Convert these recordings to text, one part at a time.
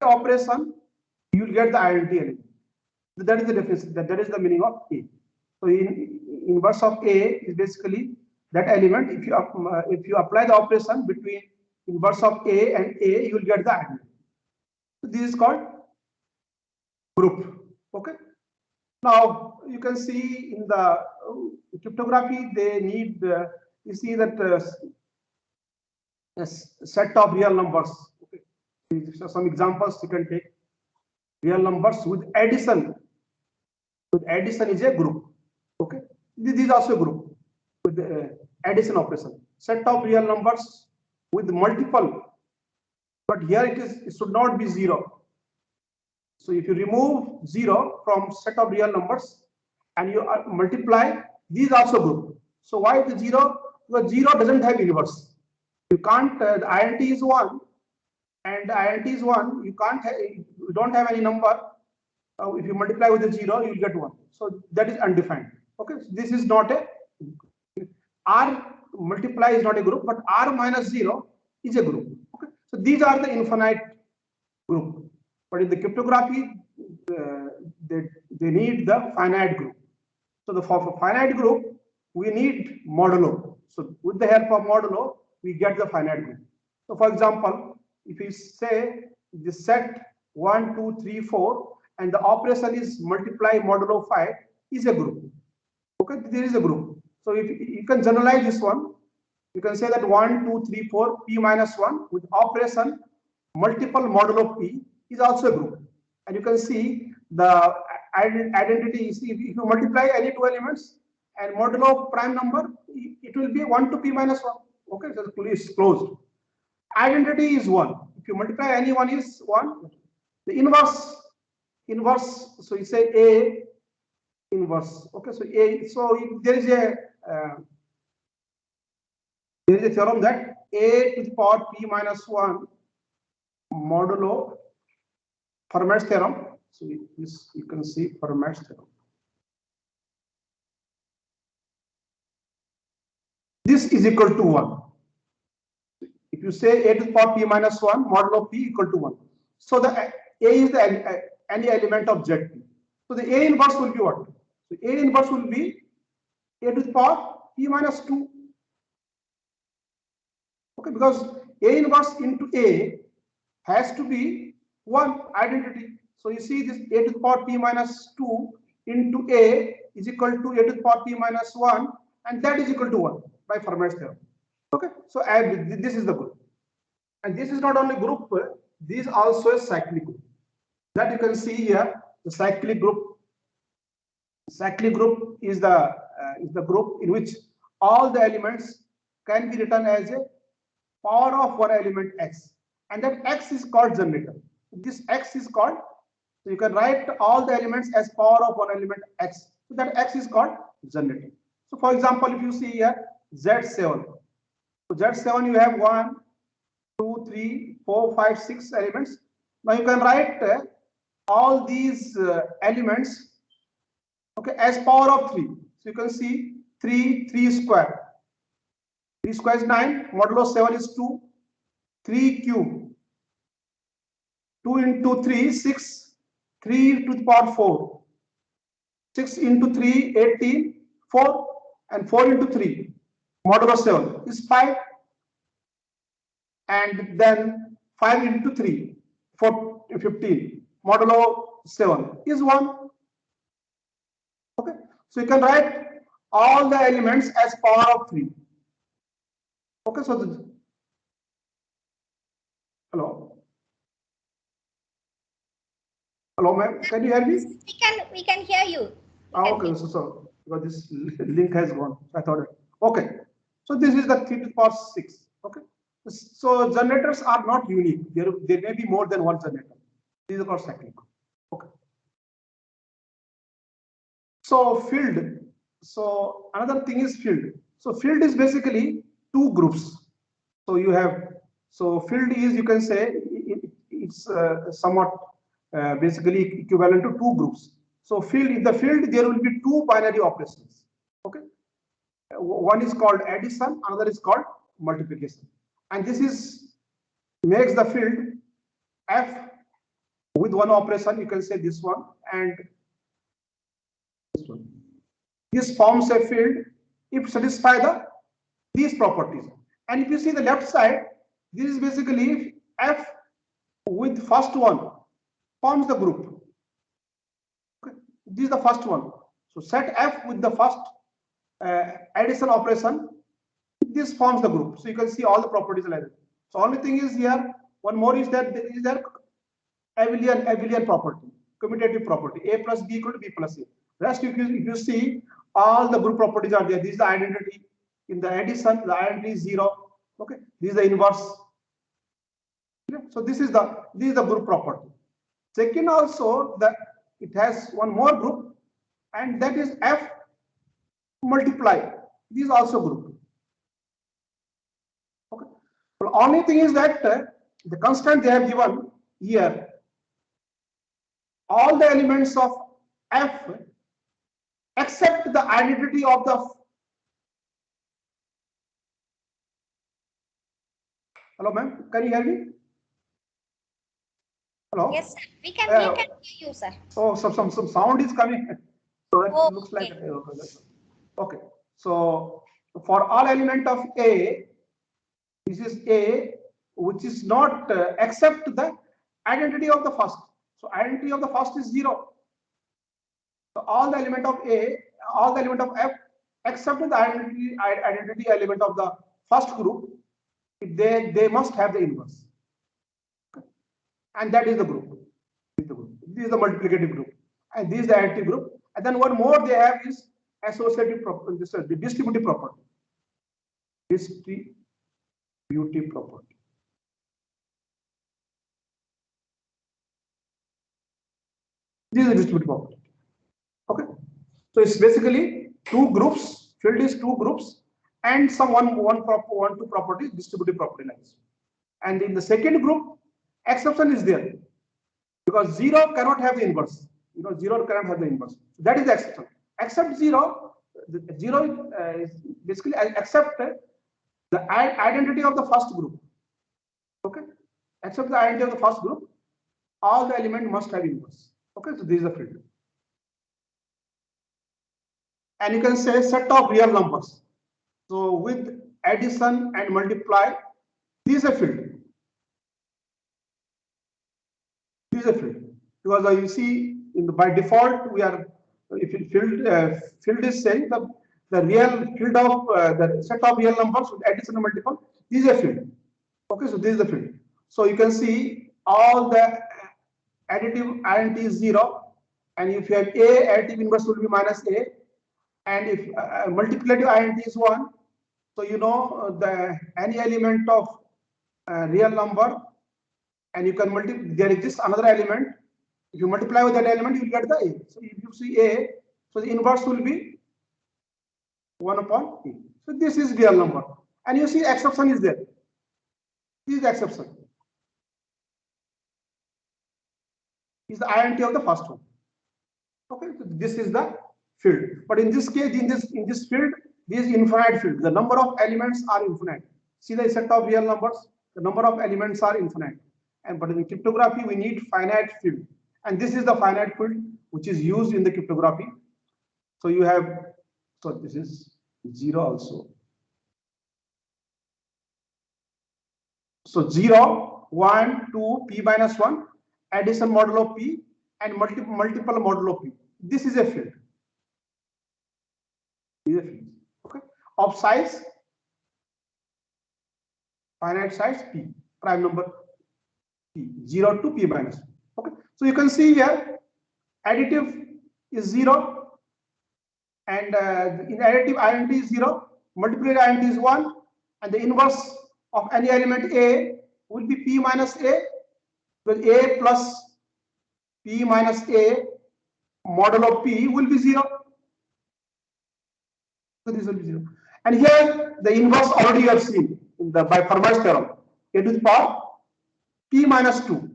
operation, you will get the identity element. That is the definition. That is the meaning of A. So in inverse of A is basically that element. If you apply the operation between inverse of A and A, you will get the identity. So this is called group. Okay. Now you can see in the cryptography they need you see that a set of real numbers. Okay. So some examples you can take. Real numbers with addition. With addition is a group. Okay. This is also a group with addition operation. Set of real numbers with multiple, but here it should not be 0. So if you remove 0 from set of real numbers and you multiply, these also group. So why the 0? Because 0 doesn't have inverse. You can't. The identity is 1, and the identity is 1. You can't. You don't have any number. If you multiply with the 0, you will get 1. So that is undefined. Okay. So this is not a R multiply is not a group, but R minus 0 is a group. Okay. So these are the infinite group. But in the cryptography, they need the finite group. So for finite group, we need modulo. So with the help of modulo, we get the finite group. So for example, if we say the set 1, 2, 3, 4, and the operation is multiply modulo 5 is a group. Okay, there is a group. So if you can generalize this one, you can say that 1, 2, 3, 4, p minus 1 with operation multiple modulo p is also a group. And you can see the identity. If you multiply any two elements and modulo prime number, it will be 1 to p minus 1. Okay, so the is closed. Identity is 1. If you multiply any one is 1. The inverse. So you say A inverse. Okay, so A. So there is a theorem that A to the power p minus 1 modulo Fermat's theorem. So this you can see Fermat's theorem. This is equal to 1. If you say A to the power p minus 1 modulo p equal to 1. So the A is the any element of ZP. So the A inverse will be what? So A inverse will be A to the power p minus 2. Okay, because A inverse into A has to be 1 identity. So you see this A to the power p minus 2 into A is equal to A to the power p minus 1, and that is equal to 1 by Fermat's theorem. Okay, so this is the group. And this is not only group, this is also a cyclic group. That you can see here, the cyclic group. Cyclic group is the group in which all the elements can be written as a power of one element x, and that x is called generator. This x is called, so you can write all the elements as power of one element x. So that x is called generator. So for example, if you see here Z7, so Z7 you have 1, 2, 3, 4, 5, 6 elements. Now you can write all these elements, okay, as power of 3. So you can see 3 square. 3 square is 9, modulo 7 is 2, 3 cube, 2 into 3, 6, 3 to the power 4, 6 into 3, 18, 4, and 4 into 3, modulo 7 is 5, and then 5 into 3, 4, 15, modulo 7 is 1. Okay, so you can write all the elements as power of 3. Okay, so hello ma'am, can you hear me? We can hear you. Okay, so because this link has gone, I thought okay, so this is the 3 to the power 6. Okay, so generators are not unique. There may be more than one generator. These are called cyclic. Okay, so field. So another thing is field. So field is basically two groups. So you have, so field is, you can say it's somewhat basically equivalent to two groups. So field, in the field there will be two binary operations. Okay, one is called addition, another is called multiplication, and this is makes the field F with one operation, you can say this one and this one. This forms a field if satisfy these properties. And if you see the left side, this is basically F with first one forms the group. Okay. This is the first one. So set F with the first addition operation, this forms the group. So you can see all the properties like that. So only thing is here, one more is that there is a abelian property, commutative property, A plus B equal to B plus A. Rest, if you see, all the group properties are there. This is the identity. In the addition, the identity is 0. Okay, this is the inverse. Okay. So this is the group property. Second, also that it has one more group, and that is F multiply. This is also group. Okay. The only thing is that the constant they have given here, all the elements of F except the identity of the. Hello, ma'am. Can you hear me? Hello. Yes, we can hear you, sir. Oh, some sound is coming. So it looks like okay. So for all element of A, this is A, which is not except the identity of the first. So identity of the first is 0. So all the element of A, all the element of F, except the identity element of the first group, they must have the inverse. Okay. And that is the group. This is the multiplicative group, and this is the additive group. And then one more they have is associative property. This is the distributive property. Distributive property. This is the distributive property. Okay. So it's basically two groups. Field is two groups, and some one two properties, distributive property lines. And in the second group, exception is there because 0 cannot have the inverse. 0 cannot have the inverse. That is the exception. Except 0, the 0 is basically except the identity of the first group. Okay. Except the identity of the first group, all the element must have inverse. Okay. So this is the field. And you can say set of real numbers. So with addition and multiply, this is a field. This is a field because you see by default we are, if field is saying the real field of the set of real numbers with addition and multiple, this is a field. Okay, so this is the field. So you can see all the additive identity is 0, and if you have A, additive inverse will be minus A, and if multiplicative identity is 1, so any element of real number, and you can multiply, there exists another element. If you multiply with that element, you will get the A. So if you see A, so the inverse will be 1 upon A. So this is real number. And you see exception is there. This is the exception. Is the identity of the first one. Okay, so this is the field. But in this case, in this field, this is infinite field. The number of elements are infinite. See the set of real numbers, the number of elements are infinite. But in cryptography, we need finite field. And this is the finite field which is used in the cryptography. So you have, so this is 0 also. So 0, 1, 2, p minus 1, addition modulo p, and multiple modulo p. This is a field. This is a field. Okay. Of size, finite size p, prime number p, 0 to p minus 1. Okay. So you can see here, additive is 0, and in additive identity is 0, multiplicative identity is 1, and the inverse of any element A will be p minus A, because A plus p minus A modulo p will be 0. So this will be 0. And here the inverse already you have seen in the by Fermat's theorem, a to the power p minus 2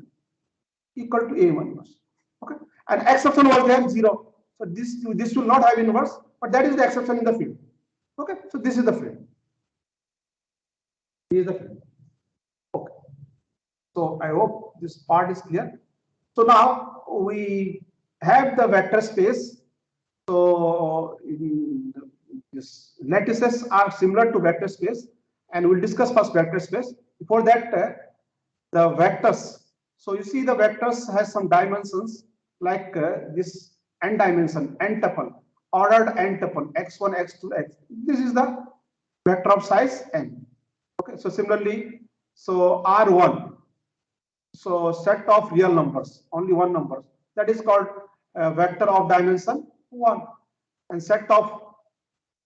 equal to A inverse. Okay, and exception was there 0. So this will not have inverse, but that is the exception in the field. Okay, so this is the field. This is the field. Okay. So I hope this part is clear. So now we have the vector space. So this lattices are similar to vector space, and we'll discuss first vector space. Before that, the vectors. So you see the vectors has some dimensions like this n dimension, n tuple, ordered n tuple, x1, x2, x. This is the vector of size n. Okay, so similarly, so R1, so set of real numbers, only one number, that is called vector of dimension 1, and set of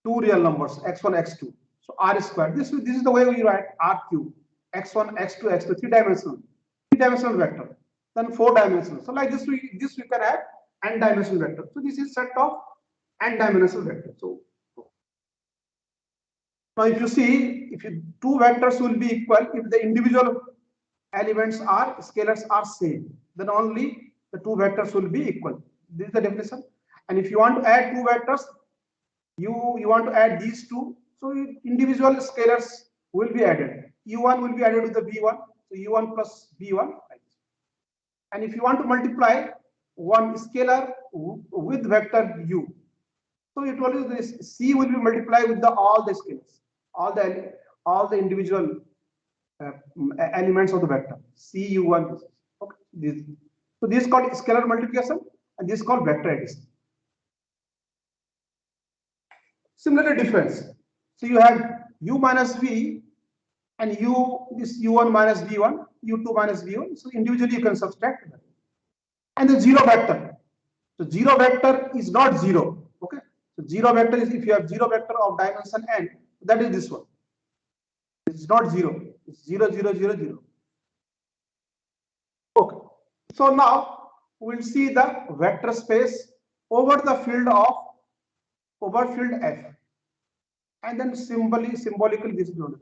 two real numbers, x1, x2. So R square. This is the way we write R cube, x1, x2, x2, three-dimensional vector. Then four-dimensional. So like this we can have n-dimensional vector. So this is set of n-dimensional vector. So now if you see, two vectors will be equal if the individual elements are scalars are same, then only the two vectors will be equal. This is the definition. And if you want to add two vectors, you want to add these two, so individual scalars will be added. U1 will be added with the B1, so U1 plus B1. And if you want to multiply one scalar with vector U, so it will be this C will be multiplied with all the scalars, all the individual elements of the vector CU1. Okay, so this is called scalar multiplication, and this is called vector addition. Similarly, difference. So you have U minus V and this U1 minus V1, U2 minus V1. So individually you can subtract that. And the zero vector. So zero vector is not zero. Okay. So zero vector is if you have zero vector of dimension n, that is this one. It's not zero. It's 0, 0, 0, 0. Okay. So now we'll see the vector space over the field F, and then symbolically this is known.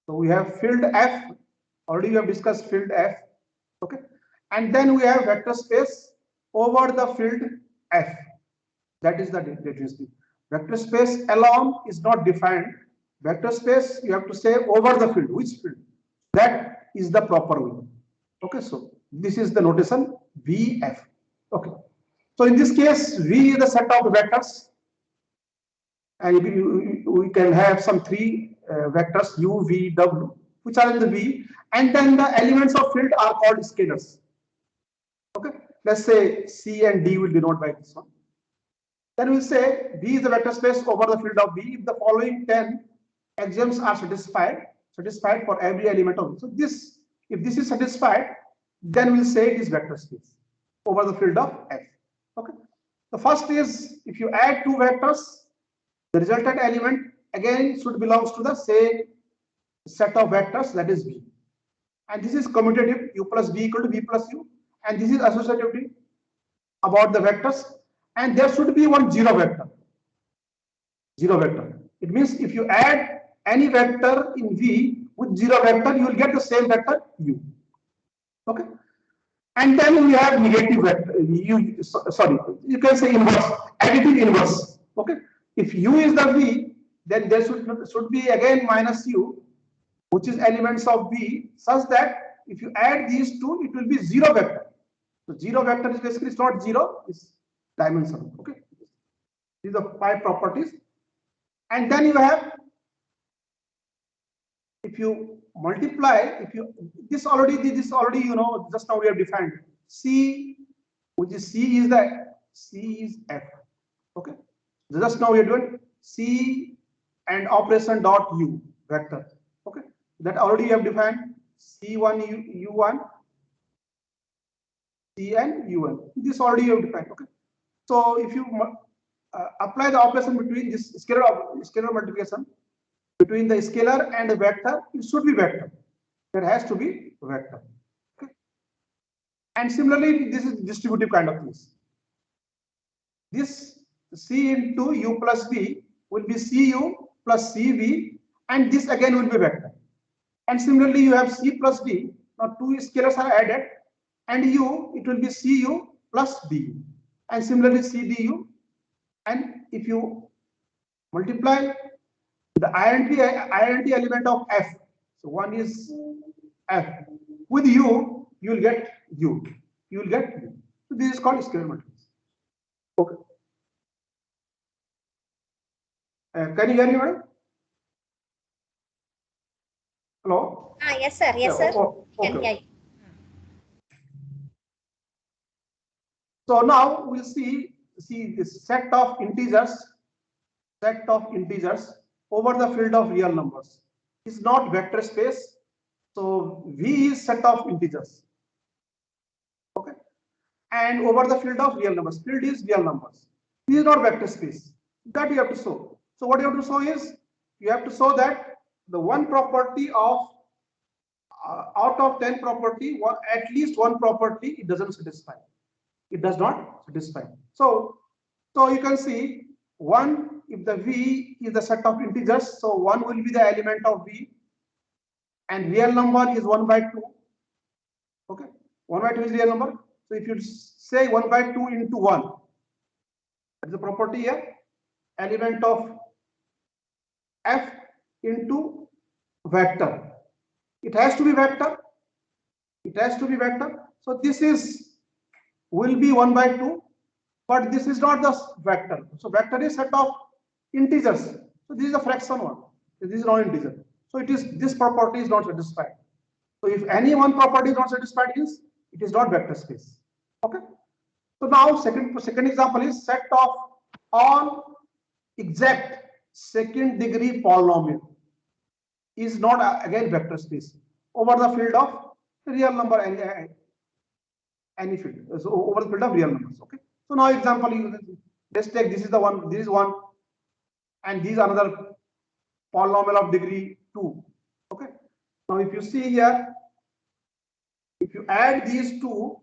So we have field F. Already we have discussed field F. Okay. And then we have vector space over the field F. That is the definition. Vector space alone is not defined. Vector space, you have to say over the field. Which field? That is the proper one. Okay, so this is the notation VF. Okay. So in this case, V is the set of vectors, and we can have some three vectors U, V, W, which are in the V, and then the elements of field are called scalars. Okay, let's say C and D will denote by this one. Then we'll say V is the vector space over the field of V if the following 10 axioms are satisfied for every element of it. So this, if this is satisfied, then we'll say it is vector space over the field of F. Okay. The first is if you add two vectors, the resultant element again should belongs to the same set of vectors, that is V. And this is commutative, U plus V equal to V plus U. And this is associativity about the vectors. And there should be one zero vector. Zero vector. It means if you add any vector in V with zero vector, you will get the same vector U. Okay. And then we have negative vector. You can say inverse, additive inverse. Okay. If U is the V, then there should be again minus U, which is elements of V, such that if you add these two, it will be zero vector. So zero vector is basically it's not zero, it's dimensional. Okay. These are 5 properties. And then you have, if you multiply, this already you know, just now we have defined C, which is C is F. Okay. Just now we are doing C and operation dot U vector. Okay. That already you have defined C1 U1, C and U1. This already you have defined. Okay. So if you apply the operation between this scalar multiplication between the scalar and the vector, it should be vector. There has to be vector. Okay. And similarly, this is distributive kind of things. This C into U plus V will be CU plus CV, and this again will be vector. And similarly, you have C plus V. Now two scalars are added, and U, it will be CU plus DU. And similarly CDU. And if you multiply the identity element of F, so one is F with U, you will get u. You will get u. So this is called scalar multiplication. Okay. Can you hear me, madam? Hello. Ah, yes, sir. Yes, Yeah, sir. Can okay. hear you. So now we'll see this set of integers over the field of real numbers is not vector space. So V is set of integers. Okay. And over the field of real numbers, field is real numbers. This is not vector space. That you have to show. So what you have to show is you have to show that the one property of out of 10 property, at least one property it doesn't satisfy. It does not satisfy. So you can see one, if the V is the set of integers, so one will be the element of V, and real number is 1 by 2. Okay, 1 by 2 is real number. So if you say 1 by 2 into 1, that is the property here, element of F into vector. It has to be vector. It has to be vector. So this will be 1 by 2, but this is not the vector. So vector is set of integers. So this is a fraction one. This is not integer. So this property is not satisfied. So if any one property is not satisfied, it is not vector space. Okay. So now second example is set of all exact second degree polynomial is not again vector space over the field of real number any field. So over the field of real numbers. Okay. So now example, let's take this is the one, this is one, and these are another polynomial of degree 2. Okay. Now if you see here, if you add these two,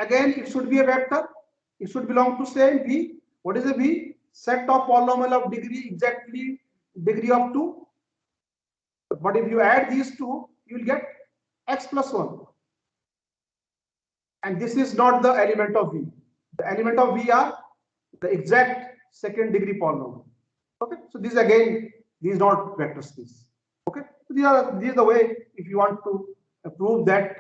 again it should be a vector. It should belong to same V. What is a V? Set of polynomial of degree exactly degree of 2. But if you add these two, you will get x plus 1. And this is not the element of V. The element of V are the exact second degree polynomial. Okay, so this again, this is not vector space. Okay, so this is the way if you want to prove that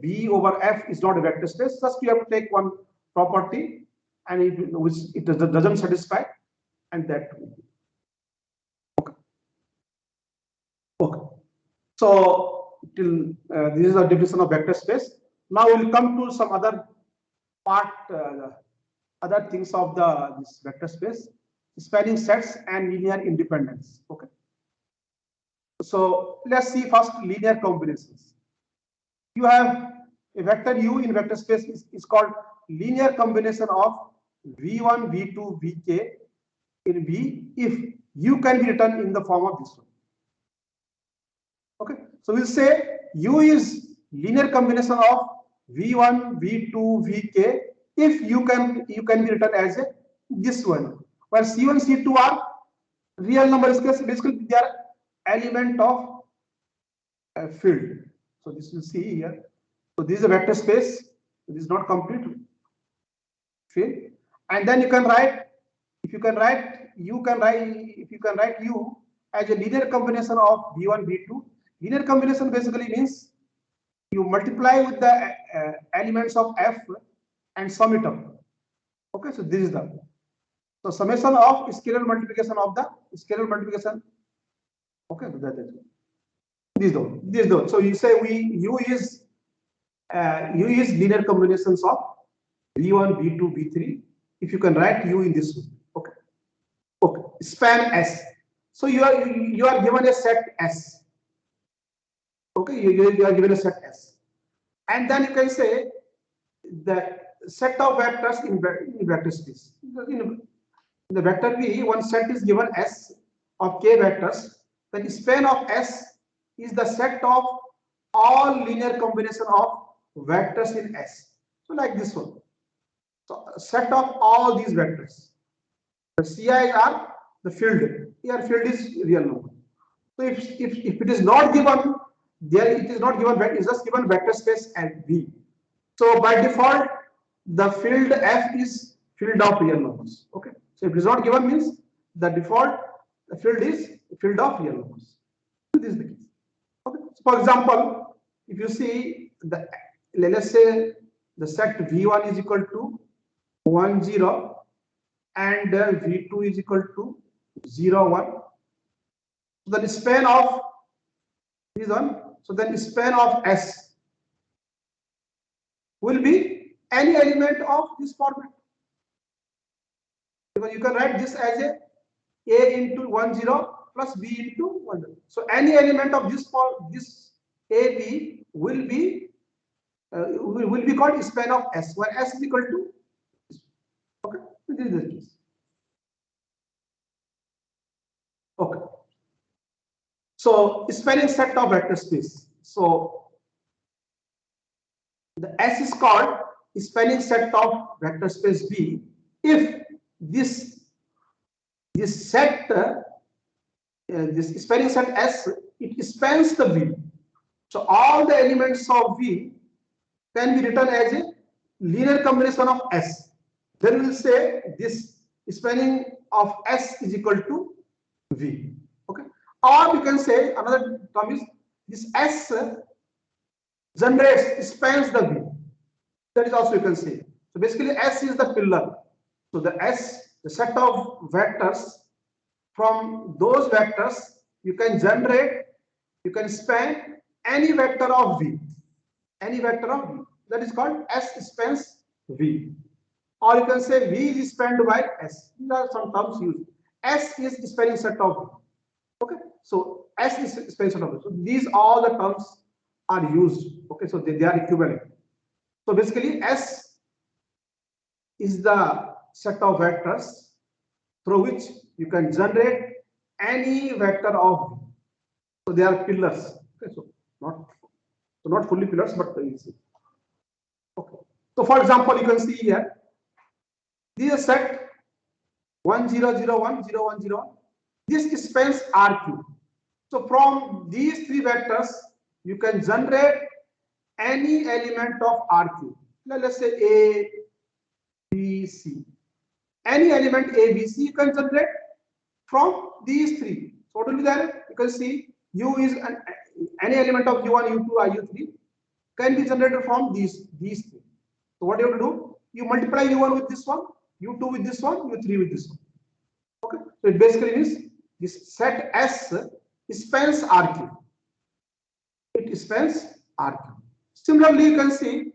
B over F is not a vector space. Just you have to take one property and it doesn't satisfy, and that. Okay. Okay. So till this is a definition of vector space. Now we'll come to some other part, other things of this vector space: spanning sets and linear independence. Okay. So let's see first linear combinations. You have a vector U in vector space is called linear combination of V1, V2, Vk in V if U can be written in the form of this one. Okay, so we'll say U is linear combination of V1, V2, Vk if you can be written as this one, where C1, C2 are real numbers. Basically they are element of field. So this will see here. So this is a vector space. This is not complete field. And then you can write, if you can write U as a linear combination of V1, V2. Linear combination basically means you multiply with the elements of F and sum it up. Okay, so this is the summation of scalar multiplication of the scalar multiplication. Okay, this is the. So you say U is linear combinations of V1, V2, V3. If you can write U in this way. Okay. Okay. Span S. So you are given a set S. Okay, you are given a set S, and then you can say the set of vectors in vector space. In the vector V, one set is given S of k vectors. The span of S is the set of all linear combination of vectors in S. So like this one. So set of all these vectors. The CI are the field. Here field is real number. So if it is not given, there it is not given, it is just given vector space and V. So by default, the field F is field of real numbers. Okay. So if it is not given means the default field is field of real numbers. So this is the case. Okay. So for example, if you see the let's say the set V1 is equal to 1 0 and V2 is equal to 0 1. So the span of this one, so then the span of S will be any element of this format. Because you can write this as a into 1 0 plus B into 1 0. So any element of this AB will be called span of S, where S is equal to, okay, this is the case. Okay. So spanning set of vector space. So the S is called spanning set of vector space V if this set this spanning set S, it spans the V. So all the elements of V can be written as a linear combination of S. Then we will say this spanning of S is equal to V. Okay. Or we can say another term is this S spans the V. That is also you can say. So basically S is the pillar. So the set of vectors, from those vectors you can span any vector of V. Any vector of V. That is called S spans V. Or you can say V is spanned by S. These are some terms used. S is the spanning set of V. Okay. So S is spanning set of V. So these all the terms are used. Okay. So they are equivalent. So basically S is the set of vectors through which you can generate any vector of V. So they are pillars. Okay. So not fully pillars, but easy. Okay. So for example, you can see here, this is set 1 0 0 1 0 1 0 1. This spans RQ. So from these three vectors, you can generate any element of RQ. Let's say A, B, C. Any element A, B, C you can generate from these three. So what will be there? You can see U is any element of U1, U2, or U3 can be generated from these three. So what you have to do? You multiply U1 with this one, U2 with this one, U3 with this one. Okay. So it basically means this set S spans RQ. It spans RQ. Similarly, you can see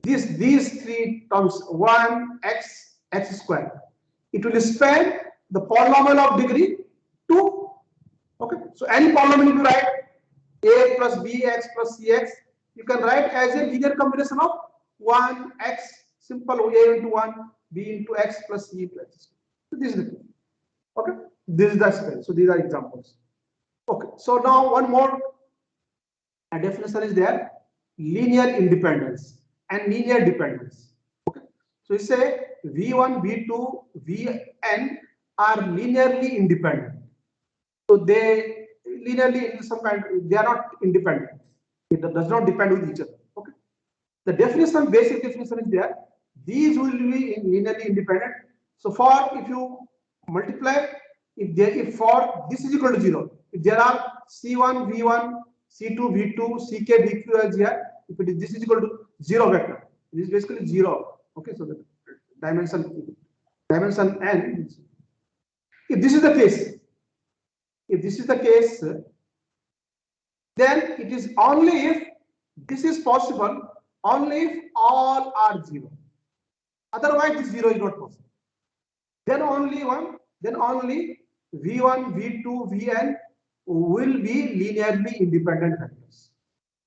these three terms 1 x square. It will span the polynomial of degree 2. Okay. So any polynomial you write a plus bx plus cx, you can write as a linear combination of 1 x, simple a into 1, b into x plus c into x. So this is the thing. Okay. This is the span. So these are examples. Okay. So now one more definition is there: linear independence and linear dependence. Okay. So we say V1, V2, Vn are linearly independent. So they linearly in some kind, they are not independent. It does not depend with each other. Okay. The definition, basic definition is there. These will be linearly independent. So for if you multiply, if for this is equal to 0, if there are C1, V1, C2, V2, CK, VQ as here, if it is this is equal to 0 vector, this is basically 0. Okay, so the dimension n. If this is the case, then it is only if this is possible, only if all are 0. Otherwise, this 0 is not possible. Then only V1, V2, Vn will be linearly independent vectors.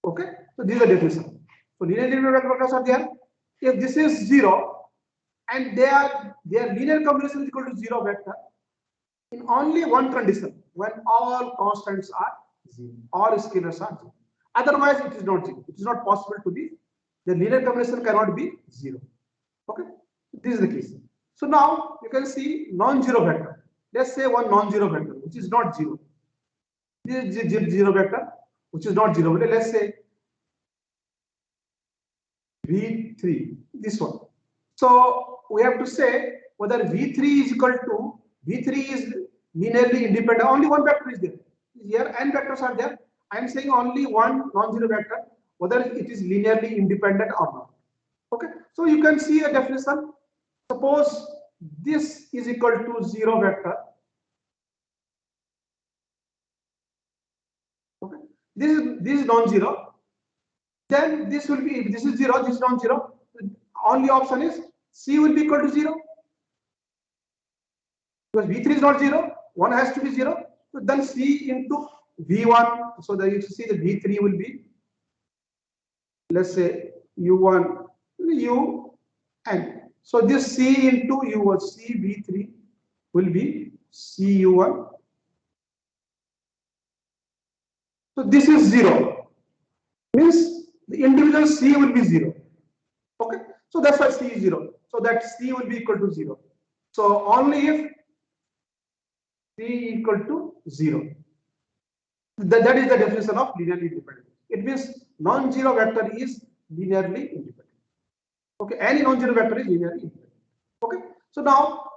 Okay, so these are definitions. So linearly independent vectors are there. If this is 0 and their linear combination is equal to 0 vector, in only one condition, when all constants are 0, all scalars are 0. Otherwise, it is not 0. It is not possible to be. The linear combination cannot be 0. Okay, this is the case. So now you can see non-zero vector. Let's say one non-zero vector which is not 0. This is 0 vector which is not 0. Let's say V3, this one. So we have to say whether V3 is equal to, V3 is linearly independent. Only one vector is there. Here n vectors are there. I am saying only one non-zero vector. whether it is linearly independent or not. Okay, so you can see a definition. Suppose this is equal to 0 vector. Okay, this is non-zero. Then this will be, if this is 0, this is non-zero. Only option is C will be equal to 0. Because V3 is not 0, 1 has to be 0. So then C into V1. So that you see the V3 will be, let's say U1, U, and so this C into U1, C V3 will be C U1. So this is 0. Means the individual C will be 0. Okay, so that's why C is 0. So that C will be equal to 0. So only if C equal to 0. That is the definition of linearly independent. It means non-zero vector is linearly independent. Okay, any non-zero vector is linearly independent. Okay, so now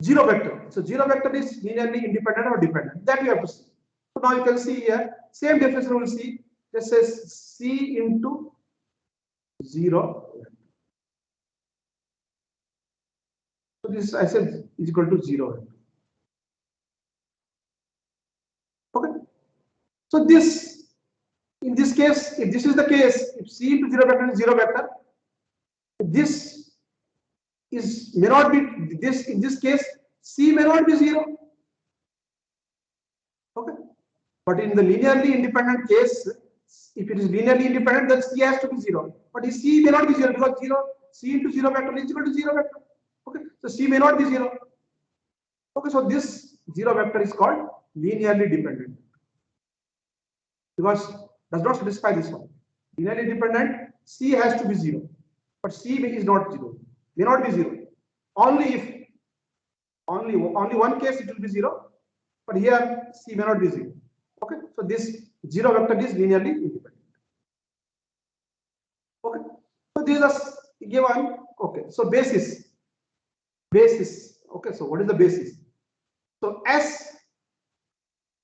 zero vector. So zero vector is linearly independent or dependent. That we have to see. So now you can see here, same definition we will see. This says C into 0. So this I said is equal to 0. Okay. So this, in this case, if this is the case, if C into 0 vector is 0 vector, this is may not be this. In this case, C may not be 0. Okay. But in the linearly independent case, if it is linearly independent, then C has to be 0. But C may not be 0 because 0 C into 0 vector is equal to 0 vector. Okay. So C may not be 0. Okay. So this 0 vector is called linearly dependent because does not satisfy this one. Linearly dependent, C has to be 0, but C is not 0. May not be 0. Only if only one case it will be 0, but here C may not be 0. Okay, so this 0 vector is linearly independent. Okay, so these are given. Okay, so basis. Okay, so what is the basis? So S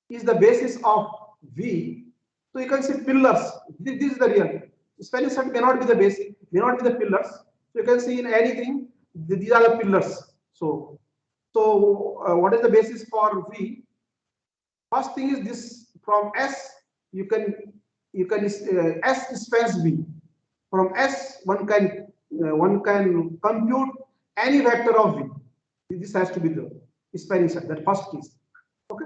is the basis of V. So you can see pillars. This is the real. Spanning set may not be the basic, may not be the pillars. So you can see in anything, these are the pillars. So what is the basis for V? First thing is this, from S you can S spans V. From S one can compute any vector of V. This has to be the spanning set. That first case. Okay.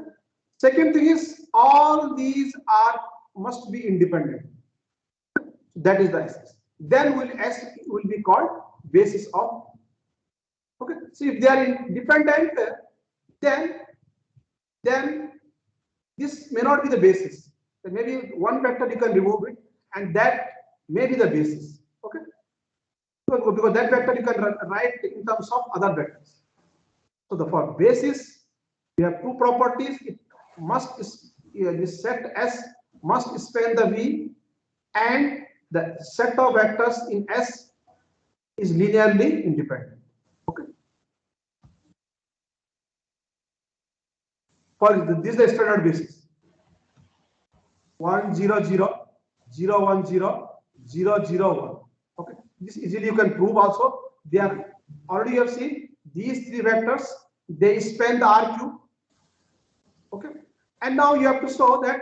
Second thing is all these must be independent. That is the S. Then S will be called basis of. Okay. So if they are independent, then this may not be the basis. So maybe one vector you can remove it, and that may be the basis. Okay. Because that vector you can write in terms of other vectors. So for basis, we have two properties. It must this set S must span the V, and the set of vectors in S is linearly independent. Okay. For this is the standard basis. 1 0 0 0 1 0 0 0 1. Okay. This easily you can prove also. They are already you have seen these three vectors. They span the R cube. Okay. And now you have to show that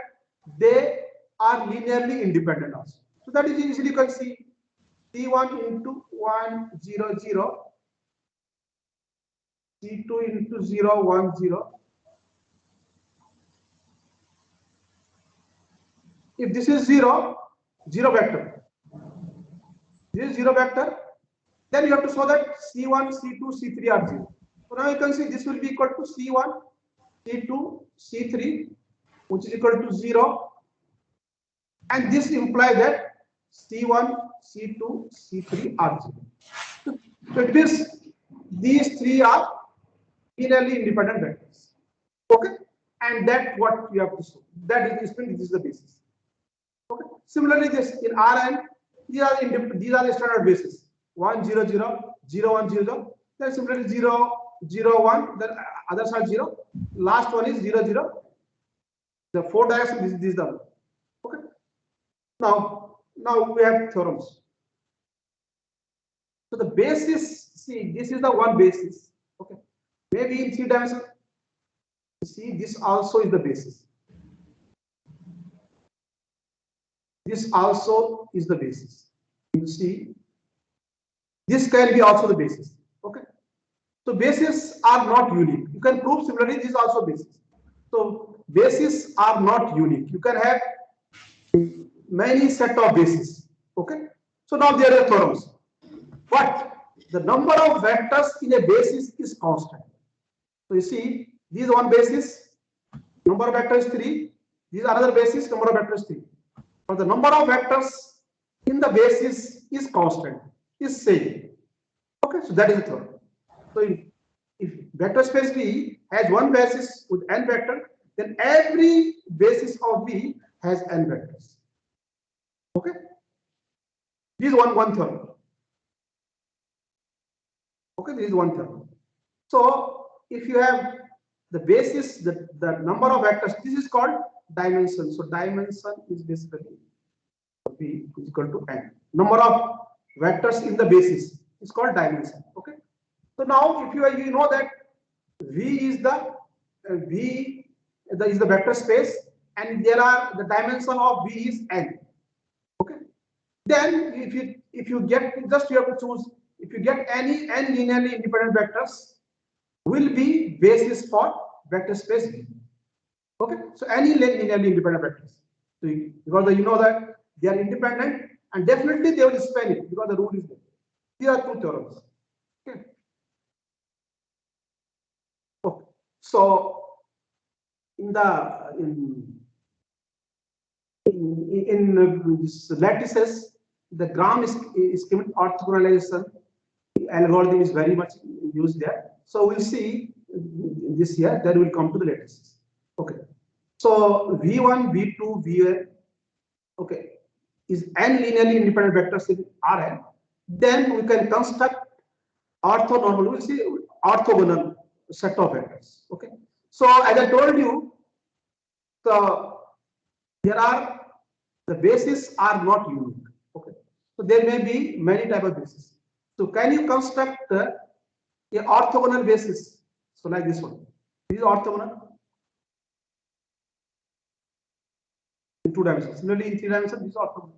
they are linearly independent also. So that is easily you can see C1 into 1 0 0, C2 into 0 1 0. If this is 0 vector, this is 0 vector, then you have to show that C1, C2, C3 are 0. So now you can see this will be equal to C1, C2, C3, which is equal to 0. And this implies that C1, C2, C3 are 0. So it means these three are linearly independent vectors. Okay, and that's what you have to show. That is the basis. Okay. Similarly, this in Rn, these are the standard basis. 1 0 0 0 1 0. Then similarly 0 0 1. Then others are 0. Last one is 0 0. The four direction. This is the one. Okay. Now Now we have theorems. So the basis, see, this is the one basis. Okay, maybe in 3 dimensions. See, this also is the basis. This also is the basis. You see, this can be also the basis. Okay, so bases are not unique. You can prove similarly this is also basis. So bases are not unique. You can have many set of bases. Okay, so now there are theorems, but the number of vectors in a basis is constant. So you see, this one basis, number of vectors 3. This another basis, number of vectors 3. But the number of vectors in the basis is constant, is same. Okay, so that is the theorem. So if vector space V has one basis with n vector, then every basis of V has n vectors. Okay, this is one theorem. Okay, this is one theorem. So if you have the basis, the number of vectors, this is called dimension. So dimension is basically V is equal to n. Number of vectors in the basis is called dimension. Okay. So now if you know that V is the is the vector space, and there are the dimension of V is n. Okay. Then if you get, just you have to choose, if you get any n linearly independent vectors will be basis for vector space V. Okay, so any linearly independent vectors. So because you know that they are independent and definitely they will span it because the rule is there. Here are two theorems. Okay. Okay. So in this lattices, the Gram schematic orthogonalization algorithm is very much used there. So we'll see this year that will come to the lattices. Okay. So V1, V2, Vn, okay, is n linearly independent vectors in Rn. Then we can construct orthonormal. We'll see orthogonal set of vectors. Okay. So as I told you, the bases are not unique. Okay. So there may be many type of bases. So can you construct a orthogonal basis? So like this one. This is orthogonal in 2 dimensions. Similarly, in 3 dimensions, this is orthogonal.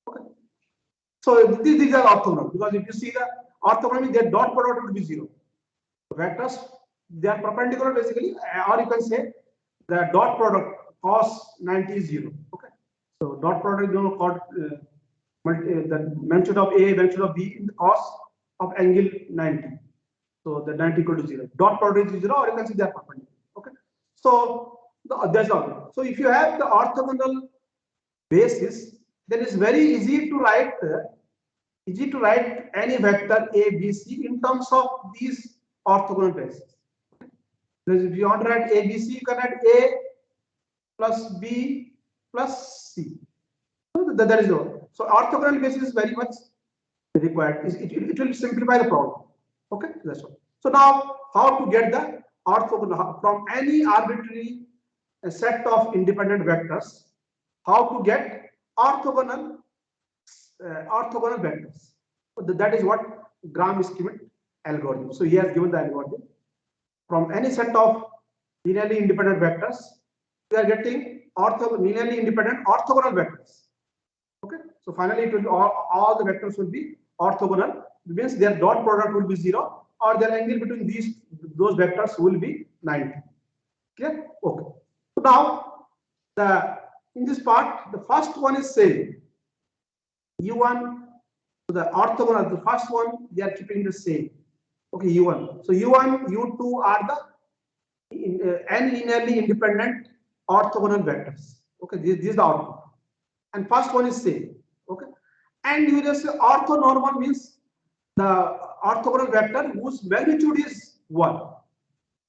Okay. So these are orthogonal because if you see the orthogonal, their dot product will be 0. Vectors, they are perpendicular basically, or you can say the dot product cos 90 is 0. Okay. So dot product, you know, called the magnitude of A, magnitude of B in the cos of angle 90. So the 90 equal to 0. Dot product is 0, or you can see they are perpendicular. Okay. So that's all. So if you have the orthogonal basis, then it's very easy to write any vector A, B, C in terms of these orthogonal bases. Because if you want to write A, B, C, you can write A plus B plus C. So that is all. So orthogonal basis is very much required. It will simplify the problem. Okay, that's all. So now, how to get the orthogonal from any arbitrary set of independent vectors? How to get orthogonal vectors? So that is what Gram schematic algorithm. So he has given the algorithm. From any set of linearly independent vectors, we are getting linearly independent orthogonal vectors. Okay, so finally it will be all the vectors will be orthogonal, means their dot product will be 0, or their angle between those vectors will be 90. Clear? Okay. So now in this part, the first one is same. U1, so the orthogonal, the first one they are keeping the same. Okay, U1. So U1, U2 are the n linearly independent orthogonal vectors. Okay, this is the orthogonal. And first one is same. Okay, and you just say orthonormal means the orthogonal vector whose magnitude is 1.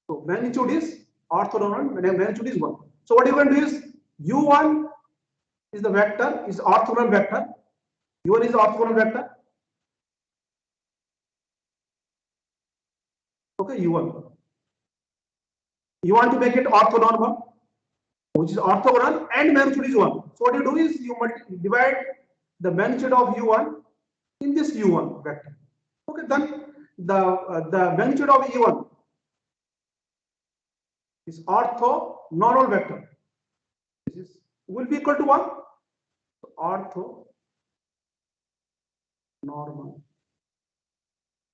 So magnitude is orthonormal, magnitude is 1. So what you can do is U1 is the vector, is orthogonal vector. U1 is the orthogonal vector. Okay, U1. You want to make it orthonormal, which is orthogonal, and magnitude is 1. So what you do is you divide the magnitude of u1 in this u1 vector. Okay, then the magnitude of u1 is orthonormal vector. This is will be equal to 1. So orthonormal.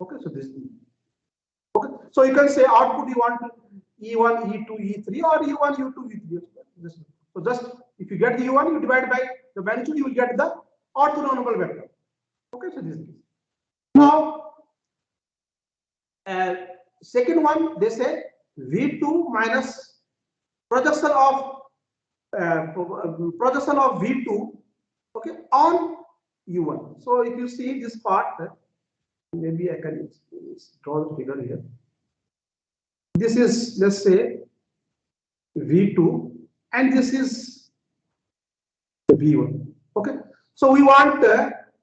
Okay, so this. Okay, so you can say output you want E1, E2, E3 or E1, U2, E3. So just if you get the U1, you divide by the magnitude, you will get the orthonormal vector. Okay, so this is. Now, second one, they say V2 minus projection of V2, okay, on U1. So if you see this part, maybe I can draw the figure here. This is, let's say, V2 and this is V1. Okay, so we want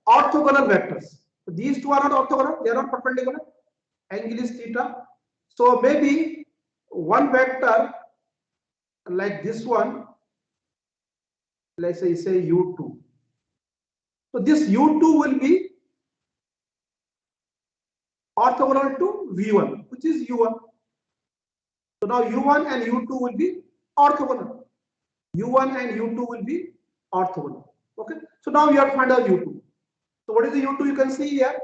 orthogonal vectors. So these two are not orthogonal, they are not perpendicular. Angle is theta. So maybe one vector like this one, let's say U2. So this U2 will be orthogonal to V1, which is U1. So now U1 and U2 will be orthogonal. U1 and U2 will be orthogonal. Okay. So now we have to find out U2. So what is the U2? You can see here.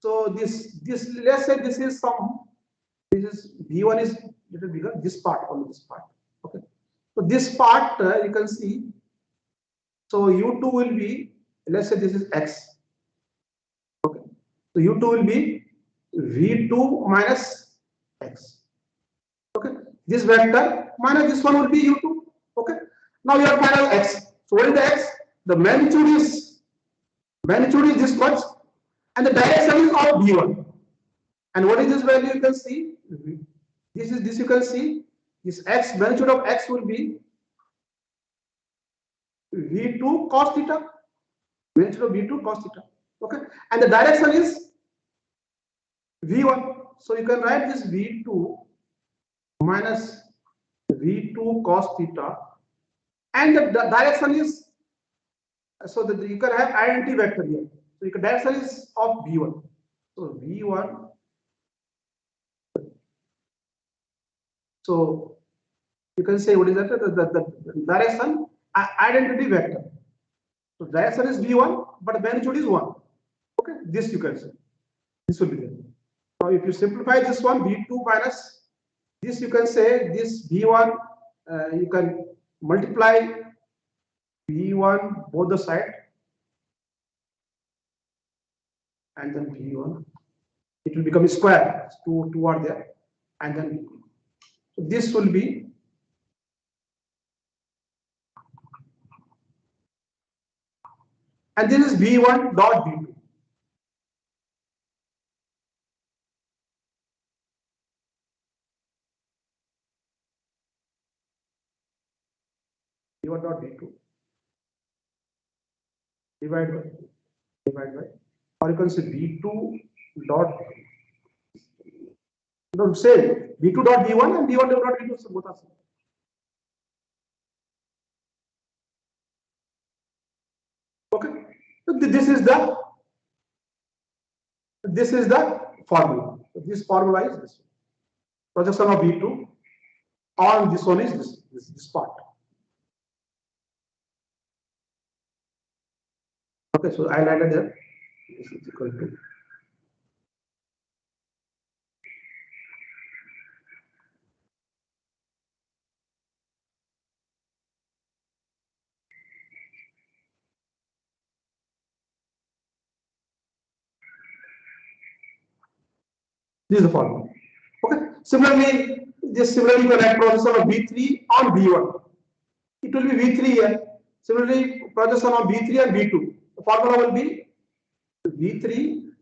So this let's say this is V1 is little bigger. This part, only this part. Okay. So this part you can see. So U2 will be, let's say this is X. Okay. So U2 will be V2 minus X. Okay. This vector minus this one will be U2. Okay. Now we have to find out X. So what is the X? The magnitude is this much, and the direction is of V1. And what is this value? You can see this. You can see this X, magnitude of X will be V2 cos theta. Magnitude of V2 cos theta. Okay, and the direction is V1. So you can write this V2 minus V2 cos theta, and the direction is, so that you can have identity vector here. So your direction is of V1. So V1. So you can say what is that? The direction identity vector. So direction is V1, but magnitude is 1. Okay, this you can say. This will be there. Now if you simplify this one, V2 minus this, you can say this V1, you can multiply V1 both the side, and then V1. It will become a square. Two are there, and then so this will be and this is V1 dot V2. V1 dot V2 divide by, or you can say V2 dot, no, say V2 dot V1 and V1 dot V2, so both are same. Okay, so this is the formula. So this formula is this projection of V2 on this one is this part. Okay, so I added there. This is equal to. This is the formula. Okay. Similarly, you can write projection of V3 on V1. It will be V3 here. Similarly, projection of V3 and V2. The formula will be V3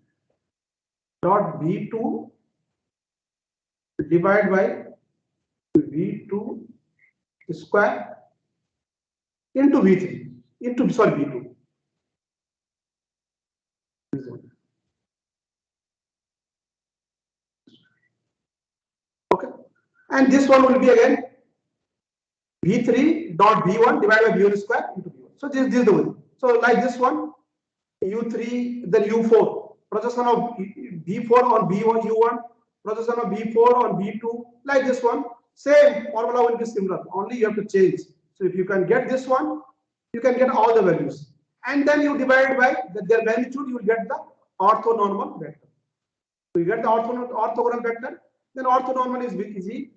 dot V2 divided by V2 square into V3 into V2. Okay, And this one will be again V3 dot V1 divided by V1 square into V1. So this is the way. So like this one, U3, then U4, projection of V4 on V1, U1, projection of V4 on V2, like this one. Same formula will be similar, only you have to change. So if you can get this one, you can get all the values. And then you divide by their magnitude, you will get the orthonormal vector. So you get the orthogonal vector, then orthonormal is easy.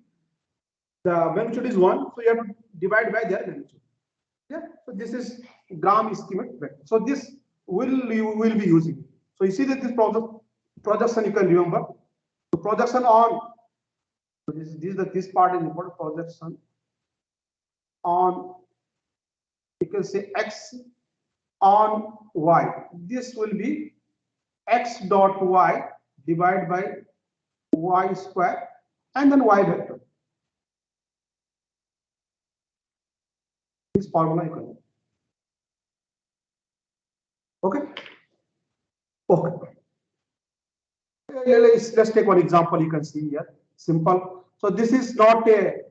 The magnitude is 1, so you have to divide by their magnitude. Yeah, so this is Gram schematic vector. So this you will be using. So you see that this projection you can remember. So projection on, so this part is important. Projection on, you can say x on y. This will be x dot y divided by y square and then y vector. This formula you can know. Okay. Okay. Let's take one example. You can see here, simple. So this is not a.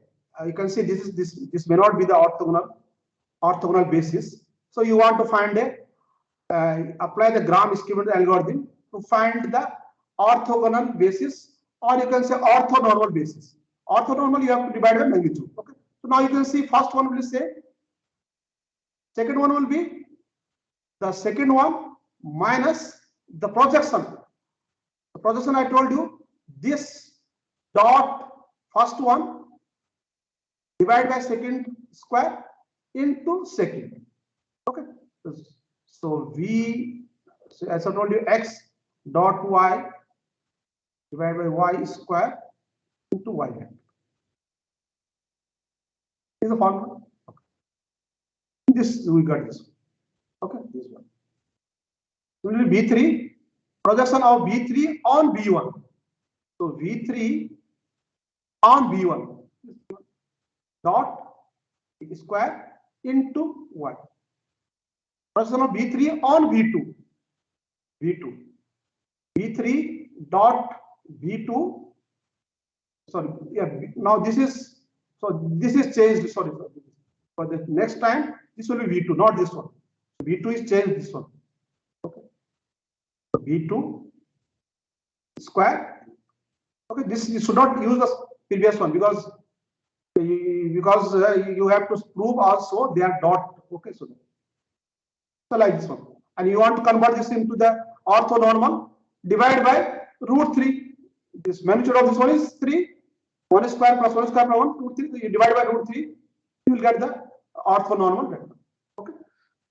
You can see this may not be the orthogonal basis. So you want to find a apply the Gram schematic algorithm to find the orthogonal basis, or you can say orthonormal basis. Orthonormal you have to divide by magnitude. Okay. So now you can see first one will say, second one will be the second one minus the projection. The projection I told you, this dot first one divided by second square into second. Okay. So V, so as I told you, x dot y divided by y square into y vector. Is the formula. Okay. This we got this. Okay, this one. So will be V3, projection of V3 on V1. So V3 on V1 dot square into y. Projection of V3 on V2. V3 dot V2. Sorry, yeah. Now this is, so this is changed. Sorry, for the next time this will be V2, not this one. V2 is changed this one. Okay. So V2 square. Okay, this you should not use the previous one because you have to prove also they are dot. Okay, so like this one, and you want to convert this into the orthonormal, divide by root 3. This magnitude of this one is 3. 1 square plus 1 square plus 1, root 3. So you divide by root 3, you will get the orthonormal vector. Okay.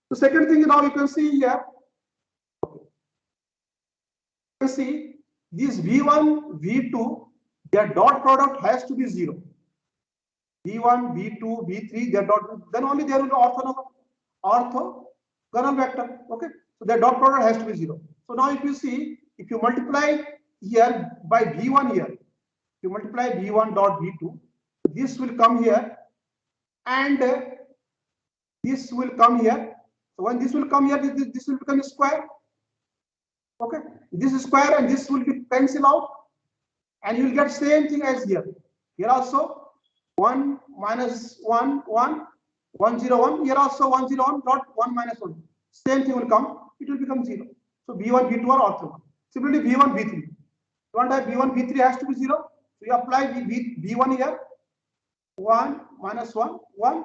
The second thing now you can see here. Okay. You can see this V1, V2, their dot product has to be 0. V1, V2, V3, their dot, then only there will be orthogonal vector. Okay. So their dot product has to be 0. So now if you see, if you multiply here by V1 here, you multiply V1 dot V2, this will come here and this will come here. So when this will come here, this will become a square. Okay, this is square and this will be cancel out, and you will get same thing as here. Here also 1 minus 1 1 1 0 1. Here also 1 0 1 dot 1 minus 1. Same thing will come. It will become 0. So V1 V2 are orthogonal. Similarly V1 V3. You want that V1 V3 has to be 0. So you apply V1 here. 1 minus 1 1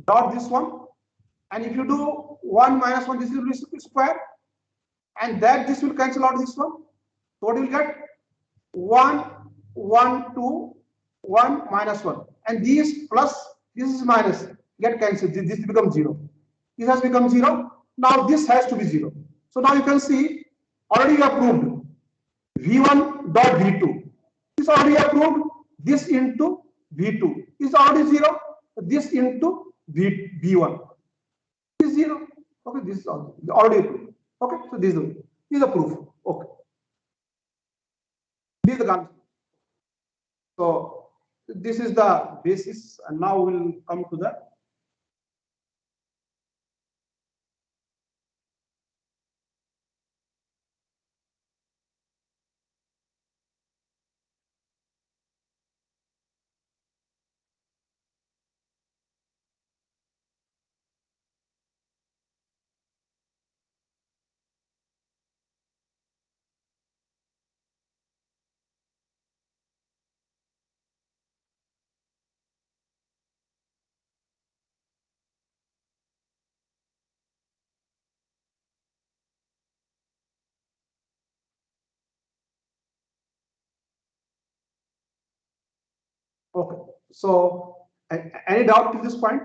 dot this one, and if you do 1 minus 1, this will be square, and that this will cancel out this one. So what you will get? 1 1 2 1 minus 1, and these plus this is minus get cancelled. This becomes 0. This has become 0. Now this has to be 0. So now you can see already you have proved V1 dot V2 is already approved. This into V2 is already 0. This into V1 is 0. Okay, this is already approved. Okay, so this is a proof. Okay, this is the concept. So this is the basis, and now we'll come to the Okay. So any doubt to this point?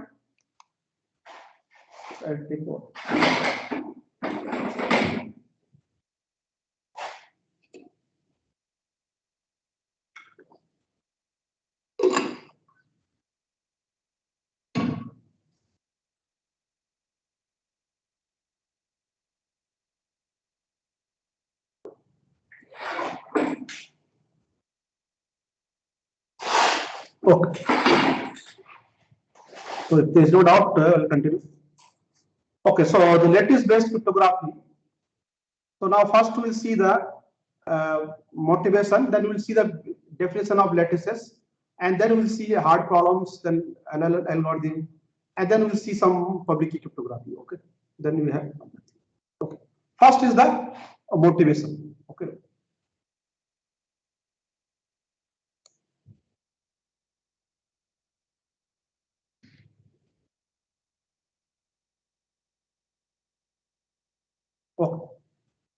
I'll take over. Okay. So if there is no doubt, I'll continue. Okay. So the lattice-based cryptography. So now first we'll see the motivation, then we'll see the definition of lattices, and then we'll see hard problems, then algorithm, and then we'll see some public key cryptography. Okay. Then we have. Okay. First is the motivation. Okay. Okay.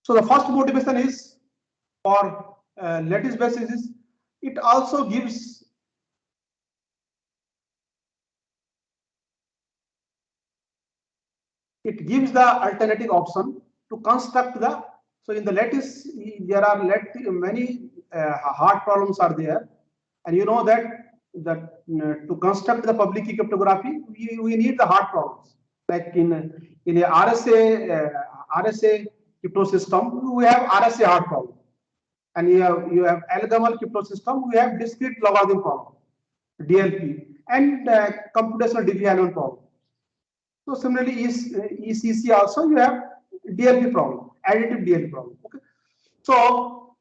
So the first motivation is for lattice basis is it also gives the alternative option to construct the. So in the lattice there are many hard problems are there, and you know that to construct the public key cryptography we need the hard problems, like in a RSA crypto system we have RSA hard problem, and you have algorithmic crypto system we have discrete logarithm problem, DLP, and computational diffie-Hellman problem. So similarly, ECC also you have DLP problem, additive DLP problem. Okay. So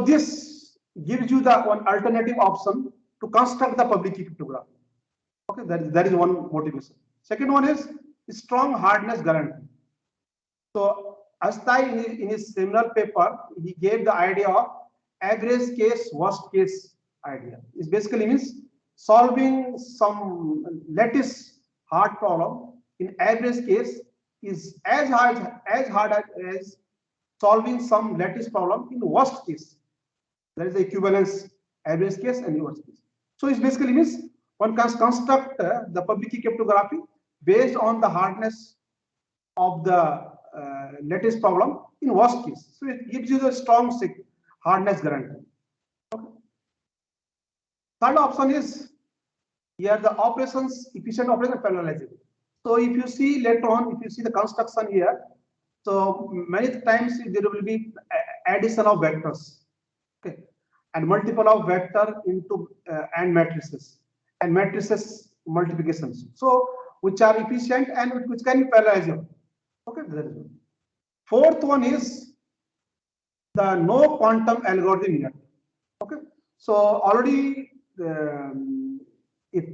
this gives you the one alternative option to construct the public key cryptography. Okay, that is one motivation. Second one is strong hardness guarantee. So Astai in his seminal paper, he gave the idea of average case, worst case idea. It basically means solving some lattice hard problem in average case is as hard as solving some lattice problem in worst case. That is the equivalence average case and worst case. So it basically means one can construct the public key cryptography based on the hardness of the lattice problem in worst case. So it gives you the strong hardness guarantee. Okay. Third option is here the operations, efficient operation parallelizable. So if you see later on, if you see the construction here, so many times there will be addition of vectors, okay, and multiple of vector into and matrices multiplications. So which are efficient and which can be parallelizable. Okay, that is one. Fourth one is the no quantum algorithm here. Okay, so already if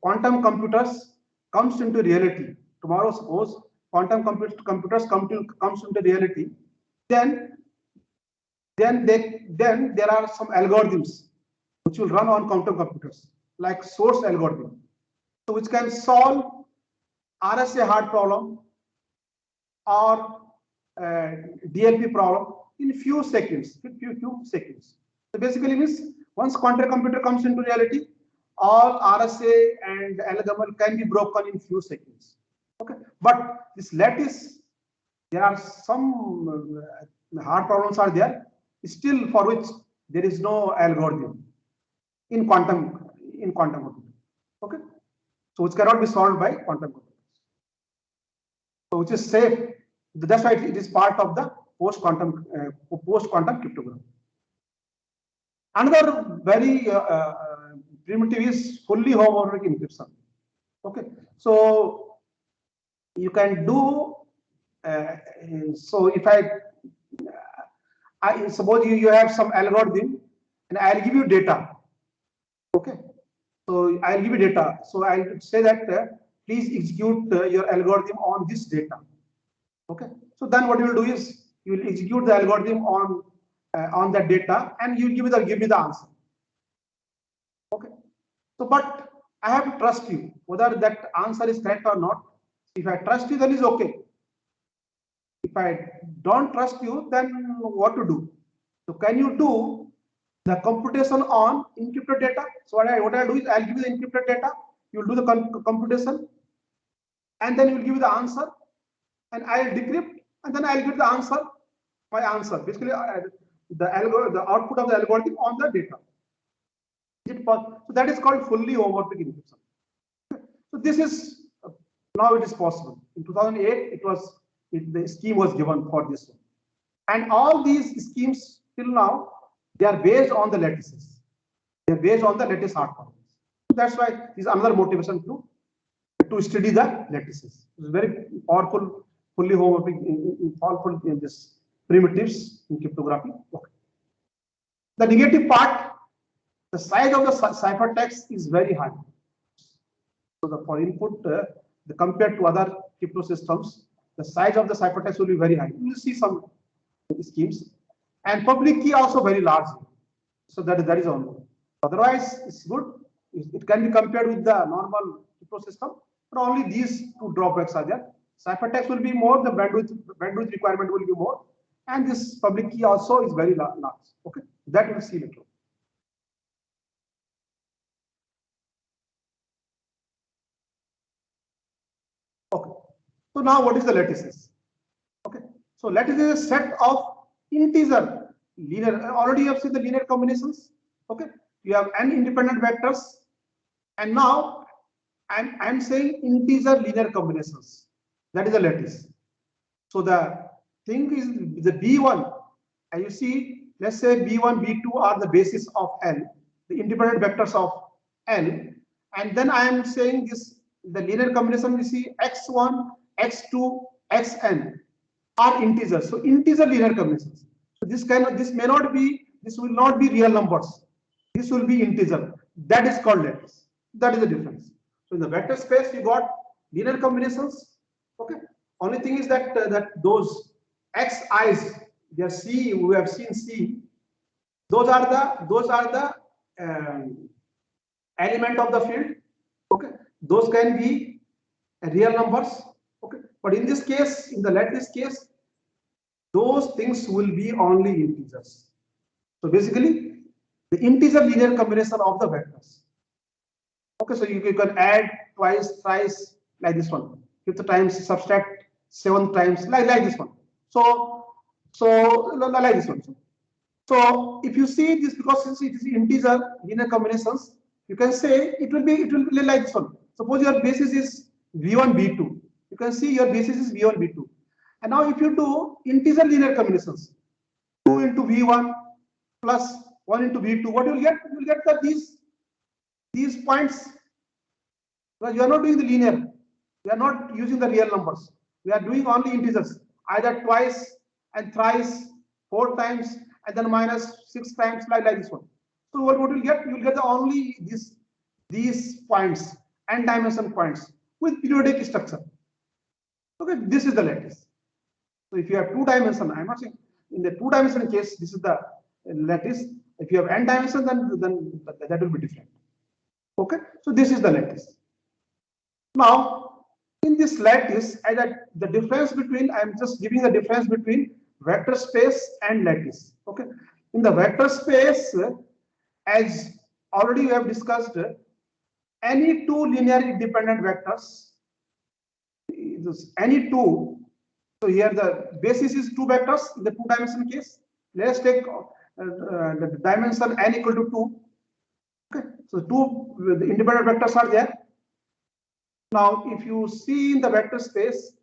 quantum computers comes into reality tomorrow, suppose quantum computers comes into reality, then there are some algorithms which will run on quantum computers like source algorithm, so which can solve RSA hard problem or DLP problem in few seconds. So basically means once quantum computer comes into reality, all RSA and algorithm can be broken in few seconds. Okay, but this lattice, there are some hard problems are there still for which there is no algorithm in quantum computer. Okay, so which cannot be solved by quantum computers. So which is safe. That's why it is part of the post quantum cryptography. Another very primitive is fully homomorphic encryption. Okay, so you can do. So if I suppose you have some algorithm and I'll give you data. Okay, so I'll give you data. So I'll say that please execute your algorithm on this data. Okay, so then what you will do is you will execute the algorithm on that data and you give me the answer. Okay, so but I have to trust you whether that answer is correct or not. If I trust you, then it's okay. If I don't trust you, then what to do? So can you do the computation on encrypted data. So what I do is I'll give you the encrypted data, you'll do the computation, and then you'll give the answer, and I'll decrypt, and then I'll give the answer, my answer. Basically, the output of the algorithm on the data. So that is called fully homomorphic encryption. So this is now it is possible. In 2008, the scheme was given for this one, and all these schemes till now they are based on the lattices. They are based on the lattice hard problems. That's why this is another motivation to study the lattices. It's very powerful, fully homomorphic, powerful in this primitives in cryptography. Okay. The negative part, the size of the ciphertext is very high. So for input, compared to other crypto systems, the size of the ciphertext will be very high. You will see some schemes, and public key also very large. So that is only. Otherwise, it's good. It can be compared with the normal crypto system, but only these two drawbacks are there. Ciphertext will be more, the bandwidth requirement will be more, and this public key also is very large. Okay, that we'll see later. Okay, so now what is the lattices? Okay, so lattice is a set of integer linear. Already you have seen the linear combinations. Okay, you have n independent vectors, and now I'm saying integer linear combinations. That is a lattice. So the thing is the B1, and you see, let's say B1, B2 are the basis of L, the independent vectors of L, and then I am saying this, the linear combination we see x1, x2, xn are integers. So integer linear combinations. So this will not be real numbers. This will be integer. That is called lattice. That is the difference. So in the vector space, you got linear combinations. Okay. Only thing is that those xi's, they are C. We have seen C. Those are the element of the field. Okay. Those can be real numbers. Okay. But in this case, in the lattice case, those things will be only integers. So basically, the integer linear combination of the vectors. Okay, so you can add twice, thrice, like this one. 5th times, subtract 7th times, like this one. So like this one. So if you see this, because it is integer linear combinations, you can say it will be like this one. Suppose your basis is V1, V2. You can see your basis is V1, V2. And now if you do integer linear combinations, 2 into V1 plus 1 into V2, what you will get? You will get that these points. Because you are not doing the linear. We are not using the real numbers. We are doing only integers, either twice and thrice, 4 times, and then minus 6 times, like this one. So what you will get? You will get only these points, n-dimension points with periodic structure. Okay, this is the lattice. So if you have 2 dimension, I'm not saying in the 2 dimension case, this is the lattice. If you have n dimension, then that will be different. Okay, so this is the lattice. Now, in this lattice, the difference between, I'm just giving the difference between vector space and lattice. Okay, in the vector space, as already we have discussed, any 2 linearly independent vectors, any 2. So here the basis is 2 vectors in the 2-dimension case. Let's take the dimension n equal to 2. Okay, so 2 the independent vectors are there. Now, if you see in the vector space,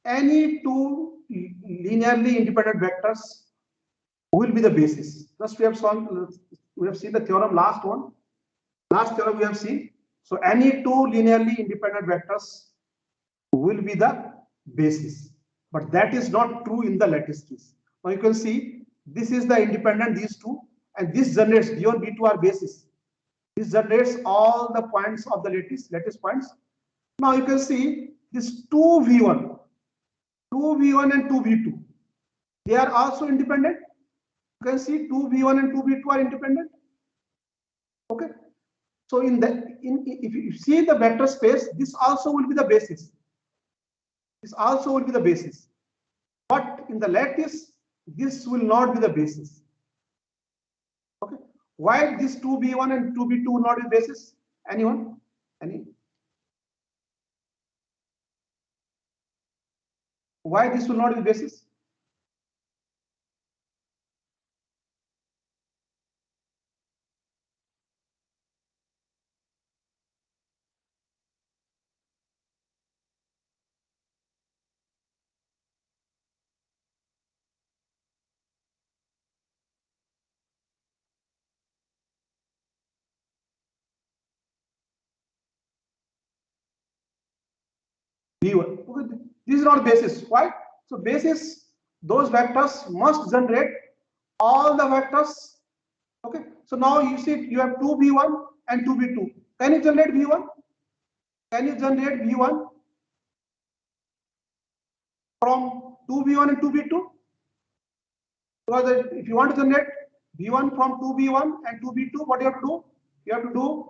any 2 linearly independent vectors will be the basis. Just we have seen the theorem, last theorem we have seen. So any 2 linearly independent vectors will be the basis. But that is not true in the lattice case. Now you can see this is the independent, these 2, and this generates B1, B2 are basis. This generates all the points of the lattice points. Now you can see this 2v1 and 2v2. They are also independent. You can see 2v1 and 2v2 are independent. Okay. So if you see the vector space, this also will be the basis. This also will be the basis. But in the lattice, this will not be the basis. Okay. Why this 2b1 and 2b2 will not be basis? Anyone? Any? Why this will not be basis? B1. Okay, this is not basis. Why? So basis, those vectors must generate all the vectors. Okay. So now you see you have 2b1 and 2b2. Can you generate b1? Can you generate b1 from 2b1 and 2b2? Because if you want to generate b1 from 2b1 and 2b2, what you have to do? You have to do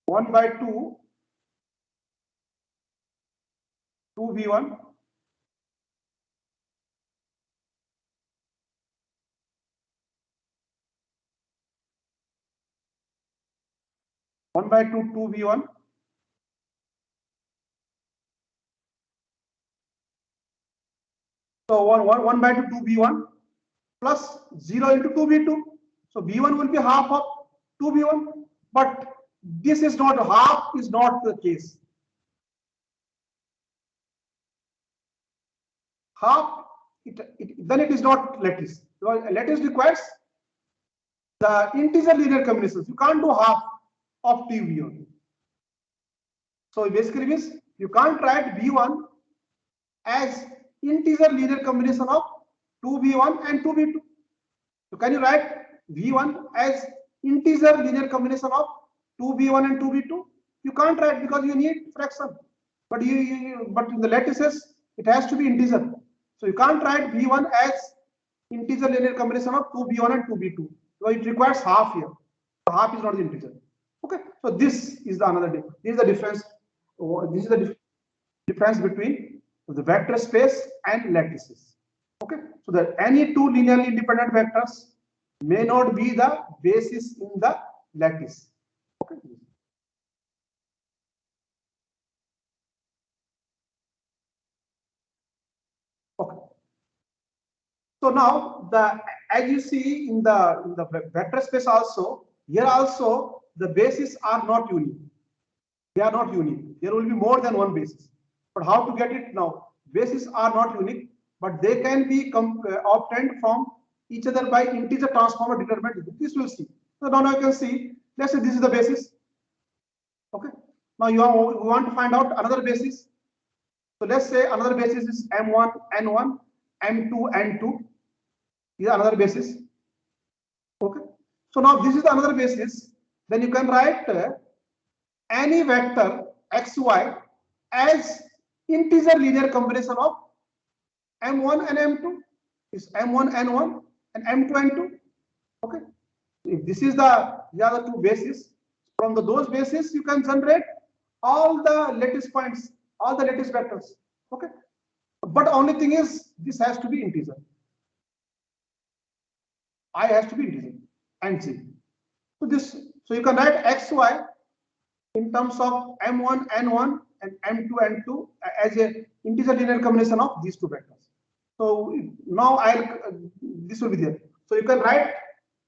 1 by 2, 2b1 1 by 2, 2b1. So 1 by 2, 2b1 plus 0 into 2b2. So b1 will be half of 2b1. But this is not, half is not the case. Half, then it is not lattice. Because lattice requires the integer linear combinations. You can't do half of 2b1. So basically means you can't write b1 as integer linear combination of 2b1 and 2b2. So can you write v1 as integer linear combination of 2b1 and 2b2? You can't write because you need fraction. But but in the lattices it has to be integer. So you can't write v1 as integer linear combination of 2b1 and 2b2. So it requires half here. So half is not the integer. Okay. So this is the another difference. This is the difference. This is the difference between the vector space and lattices. Okay. So that any two linearly independent vectors may not be the basis in the lattice. Okay. Okay. So now as you see in the vector space also, here also the bases are not unique. They are not unique. There will be more than one basis. But how to get it now? Bases are not unique, but they can be obtained from each other by integer transform or determinant. This we'll see. So now you can see, let's say this is the basis. Okay. Now you want to find out another basis. So let's say another basis is M1, N1, M2, N2. Is another basis. Okay. So now this is another basis. Then you can write any vector xy as integer linear combination of M1 and M2. Is M1 N1 and M2 N2. Okay. If this is the other two bases, from those bases you can generate all the lattice points, all the lattice vectors. Okay. But only thing is this has to be integer. I has to be integer and z. So you can write xy in terms of M1 N1 and M2 N2 as a integer linear combination of these two vectors. So now this will be there. So you can write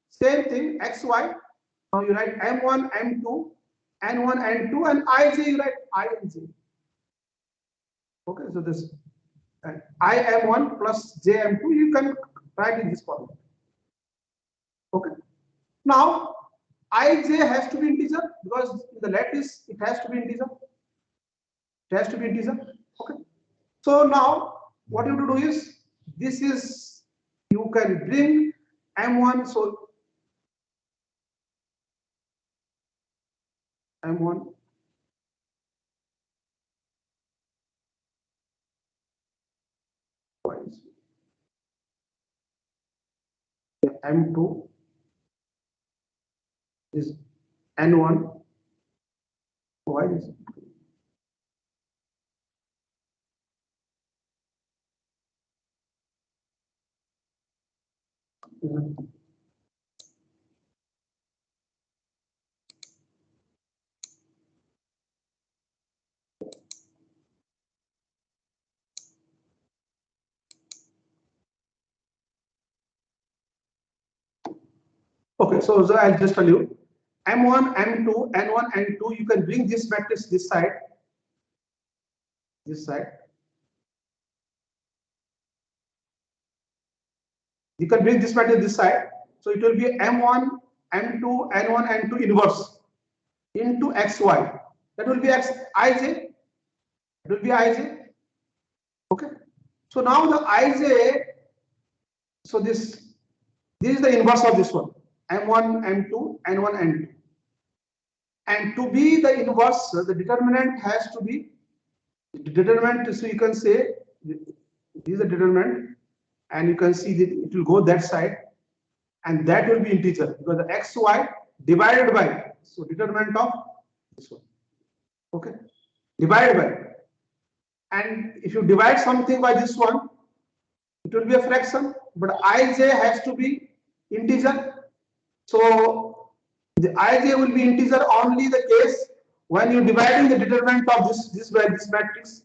same thing xy. Now you write M1 M2 N1 N2 and ij you write I and j. Okay, so this I M1 plus j M2 you can write in this form. Okay. Now ij has to be integer because in the lattice it has to be integer. It has to be integer. Okay. So now what you have to do is this is you can bring M1. So M1 twice. M2 is N1 twice. Okay, so I'll just tell you, M1, M2, N1, N2, you can bring this matrix this side. This side. You can bring this matrix this side. So it will be M1, M2, N1, N2 inverse into XY. That will be Xij. It will be Ij. Okay. So now the Ij, so this is the inverse of this one. M1, M2, N1, N2. And to be the inverse, the determinant has to be the determinant. So you can say this is the determinant, and you can see that it will go that side, and that will be integer because the xy divided by, so determinant of this one. Okay, divided by, and if you divide something by this one, it will be a fraction, but Ij has to be integer. So the Ij will be integer only the case when you dividing the determinant of this by this matrix.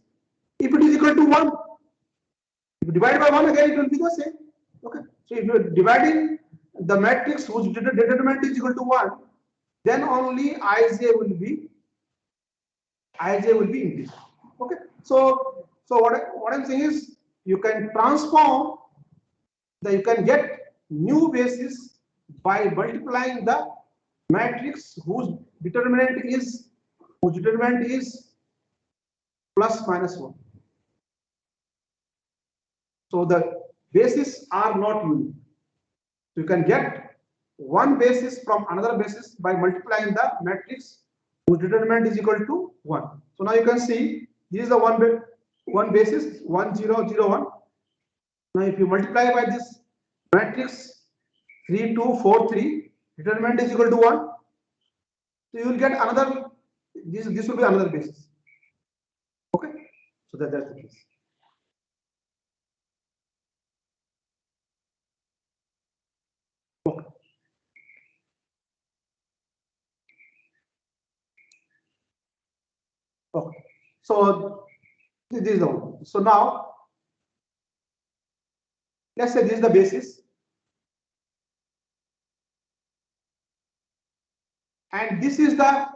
If it is equal to 1, if you divide by 1 again, it will be the same. Okay. So if you are dividing the matrix whose determinant is equal to 1, then only Ij will be integer. Okay. So what I'm saying is you can transform you can get new basis by multiplying the matrix whose determinant is plus minus 1. So the bases are not unique. You can get one basis from another basis by multiplying the matrix whose determinant is equal to 1. So now you can see this is the one basis 1 0 0 1. Now if you multiply by this matrix 3 2 4 3, determinant is equal to 1. So you will get another, this will be another basis. Okay, so that's the case. Okay. Okay. So this is the one. So now let's say this is the basis, and this is the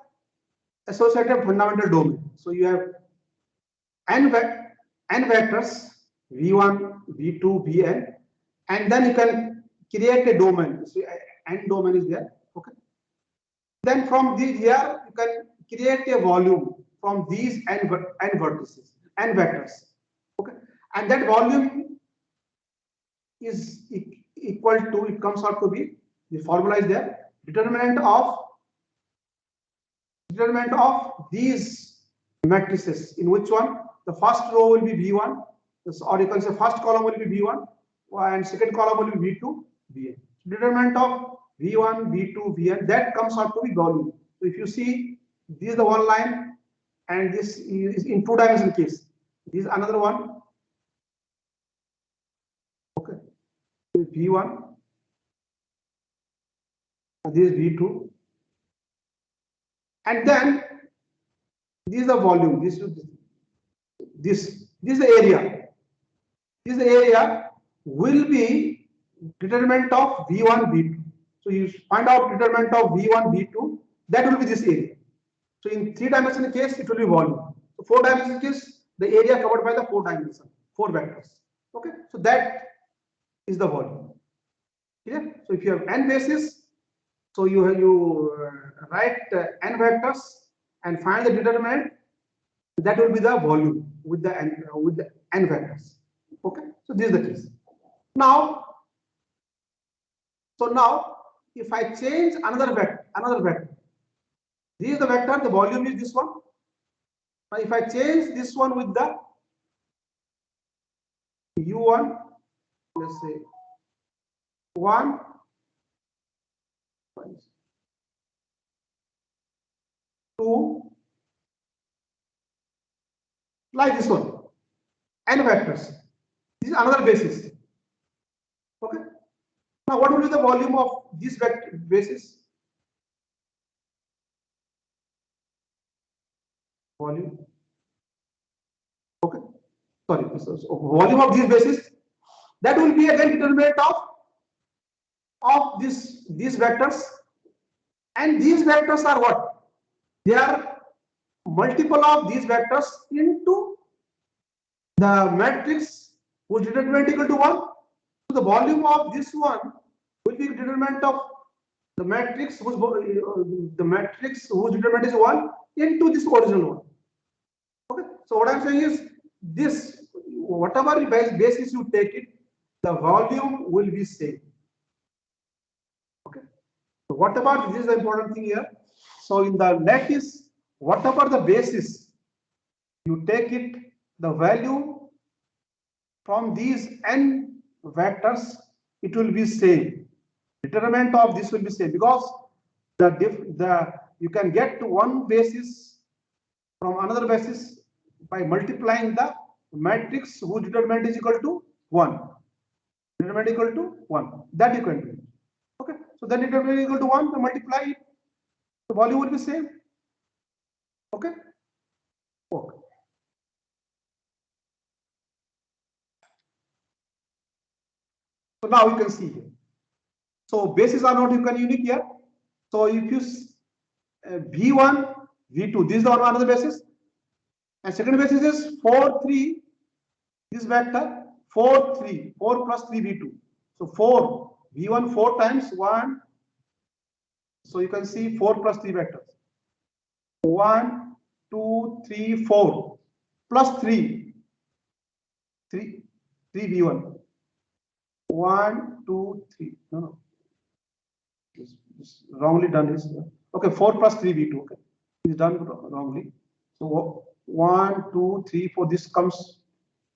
associated fundamental domain. So you have n vectors v1, v2, vn, and then you can create a domain. So n domain is there. Okay. Then from here you can create a volume from these n vertices, n vectors. Okay, and that volume is equal to, it comes out to be, the formula is there, determinant of these matrices, in which one the first row will be v1, or you can say first column will be v1 and second column will be v2, vn. Determinant of v1, v2, vn, that comes out to be volume. So if you see, this is the one line, and this is in 2-dimensional case. This is another one. Okay, this is v1, this is v2, and then this is the volume. This is the area. This area will be determinant of v1, v2. So you find out determinant of v1, v2. That will be this area. So in 3-dimensional case, it will be volume. So 4-dimensional case, the area covered by the 4 dimensions, 4 vectors. Okay, so that is the volume. Clear? So if you have n bases, so you write n vectors and find the determinant. That will be the volume with the n vectors. Okay, so this is the case. Now, if I change another vector, this is the vector, the volume is this one. Now if I change this one with the u1, let's say 1, 2, like this one, n vectors. This is another basis. Okay. Now, what will be the volume of this vector basis? Volume. Okay. Sorry. So volume of this basis, that will be again determinant of these vectors, and these vectors are what? They are multiple of these vectors into the matrix whose determinant equal to 1. So the volume of this one will be determinant of the matrix whose determinant is 1 into this original one. Okay. So what I'm saying is this, whatever basis you take it, the volume will be same. Okay. So what about, this is the important thing here. So in the lattice, whatever the basis you take it, the value from these n vectors, it will be same. Determinant of this will be same, because you can get to one basis from another basis by multiplying the matrix whose determinant is equal to 1. Determinant equal to 1. That you can do. Okay. So then determinant equal to 1, to multiply it, the volume will be same. Okay. Okay. So now you can see here. So bases are not unique here. So if you V1, V2, this is the another basis, and second basis is 4, 3. This vector 4, 3, 4 plus 3 V2. So 4 V1 4 times 1. So you can see 4 plus 3 vectors. 1, 2, 3, 4 plus 3 V1. 1, 2, 3. No. This wrongly done is okay. 4 plus 3 V2. Okay, it's done wrongly. So 1, 2, 3, 4. This comes.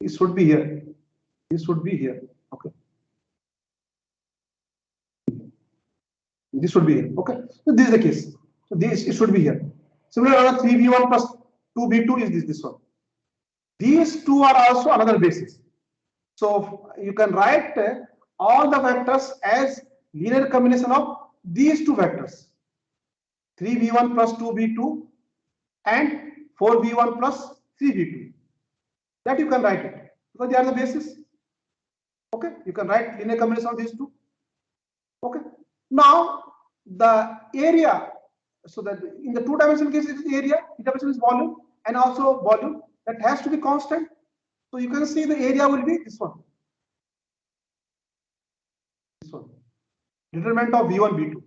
This should be here. This should be here. Okay. This should be here. Okay. So this is the case. So this it should be here. Similarly, 3V1 plus 2V2 is this one. These two are also another basis. So you can write all the vectors as linear combination of these two vectors, 3V1 plus 2V2 and 4V1 plus 3V2. That you can write it because they are the basis. Okay, you can write linear combination of these two. Okay, now the area, so that in the two-dimensional case it is area, three-dimensional is volume, and also volume that has to be constant. So you can see the area will be this one. This one. Determinant of V1, V2.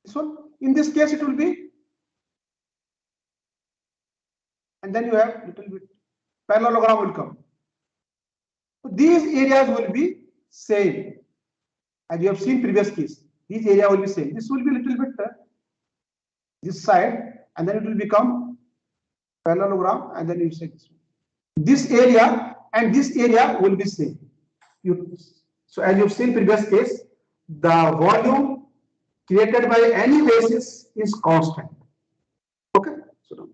This one. In this case, it will be, and then you have little bit parallelogram will come. So these areas will be same, as you have seen previous case. These area will be same. This will be little bit this side, and then it will become parallelogram, and then you say this one. This area and this area will be same. So as you have seen previous case, the volume created by any basis is constant. Okay. So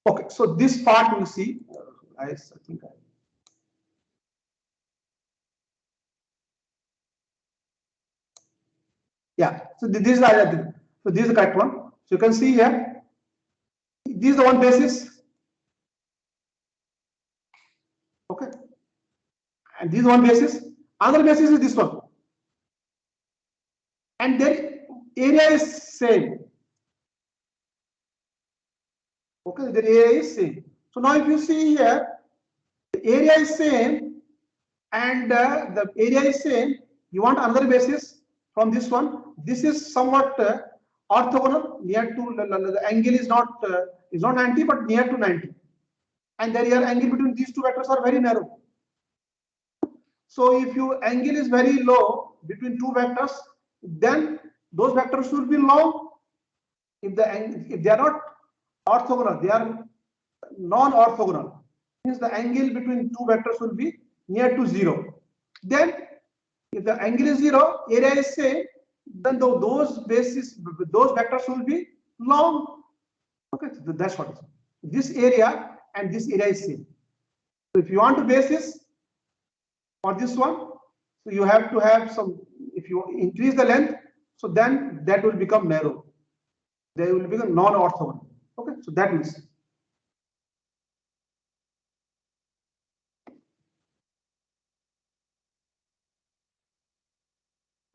okay. So this part we see. I think. Yeah. So this is the correct one. So you can see here. This is the one basis. Okay. And this is one basis. Another basis is this one. And their area is same. Okay, the area is same. So now if you see here, the area is same and the area is same. You want another basis from this one. This is somewhat orthogonal, near to the angle is not 90 but near to 90. And the real angle between these two vectors are very narrow. So if your angle is very low between two vectors, then those vectors should be long. If they are not orthogonal, they are non-orthogonal. Means the angle between two vectors will be near to 0. Then, if the angle is 0, area is same, then those vectors will be long. Okay, so that's what it is. This area and this area is same. So if you want a basis, For this one, so you have to have some, if you increase the length, so then that will become narrow. They will become non-orthogonal. Okay, so that means.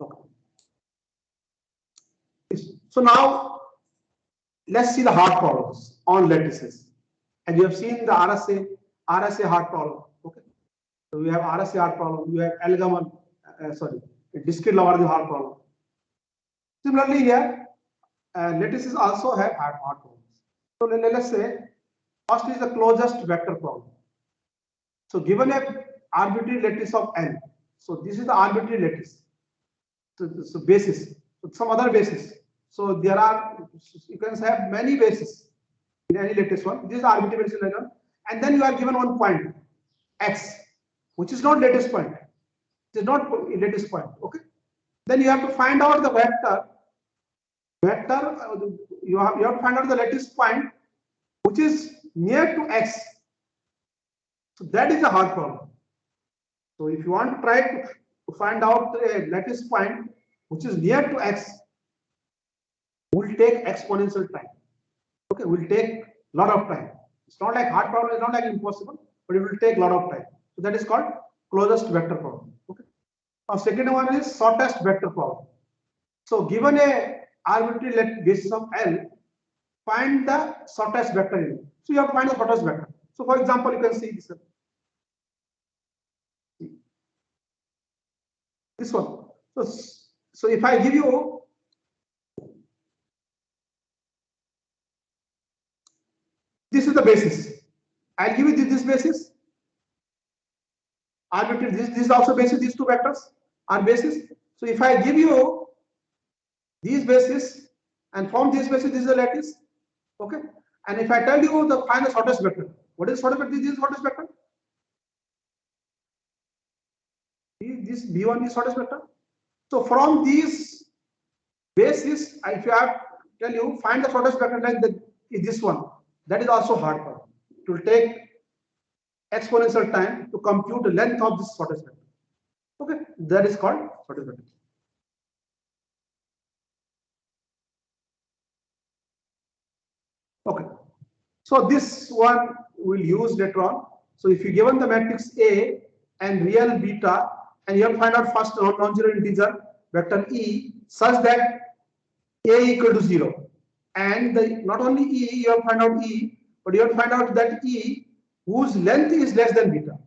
Okay. So now let's see the hard problems on lattices. And you have seen the RSA hard problem. Okay. So we have RSA hard problem, you have Elgamal, discrete logarithm hard problem. Similarly here, lattices also have hard problems. So let's say first is the closest vector problem. So given a arbitrary lattice of N, so this is the arbitrary lattice. So basis, so some other basis. So there are, you can have many bases in any lattice one. This is arbitrary basis later, and then you are given one point X, which is not lattice point. It is not lattice point. Okay. Then you have to find out the vector. You have to find out the lattice point which is near to X. So that is a hard problem. So if you want to try to find out a lattice point which is near to X, will take exponential time. Okay, will take a lot of time. It's not like hard problem, it's not like impossible, but it will take a lot of time. So that is called closest vector problem. Okay. Now second one is shortest vector problem. So given a arbitrary basis of L, find the shortest vector in it. So you have to find the shortest vector. So for example, you can see this one. So if I give you this is the basis, I'll give you this basis. Arbitrary, this is also basis, these two vectors are basis. So if I give you these bases and from this basis, this is the lattice. Okay. And if I tell you the find the shortest vector, what is shortest vector? This is shortest vector. This B1 is shortest vector. So from these basis, if you have tell you find the shortest vector like this one, that is also hard problem. It will take exponential time to compute the length of this shortest vector. Okay, that is called shortest vector. Okay, so this one we'll use later on. So if you given the matrix A and real beta, and you have to find out first non-zero integer vector E such that A equal to 0, and not only E, you have to find out E, but you have to find out that E whose length is less than beta.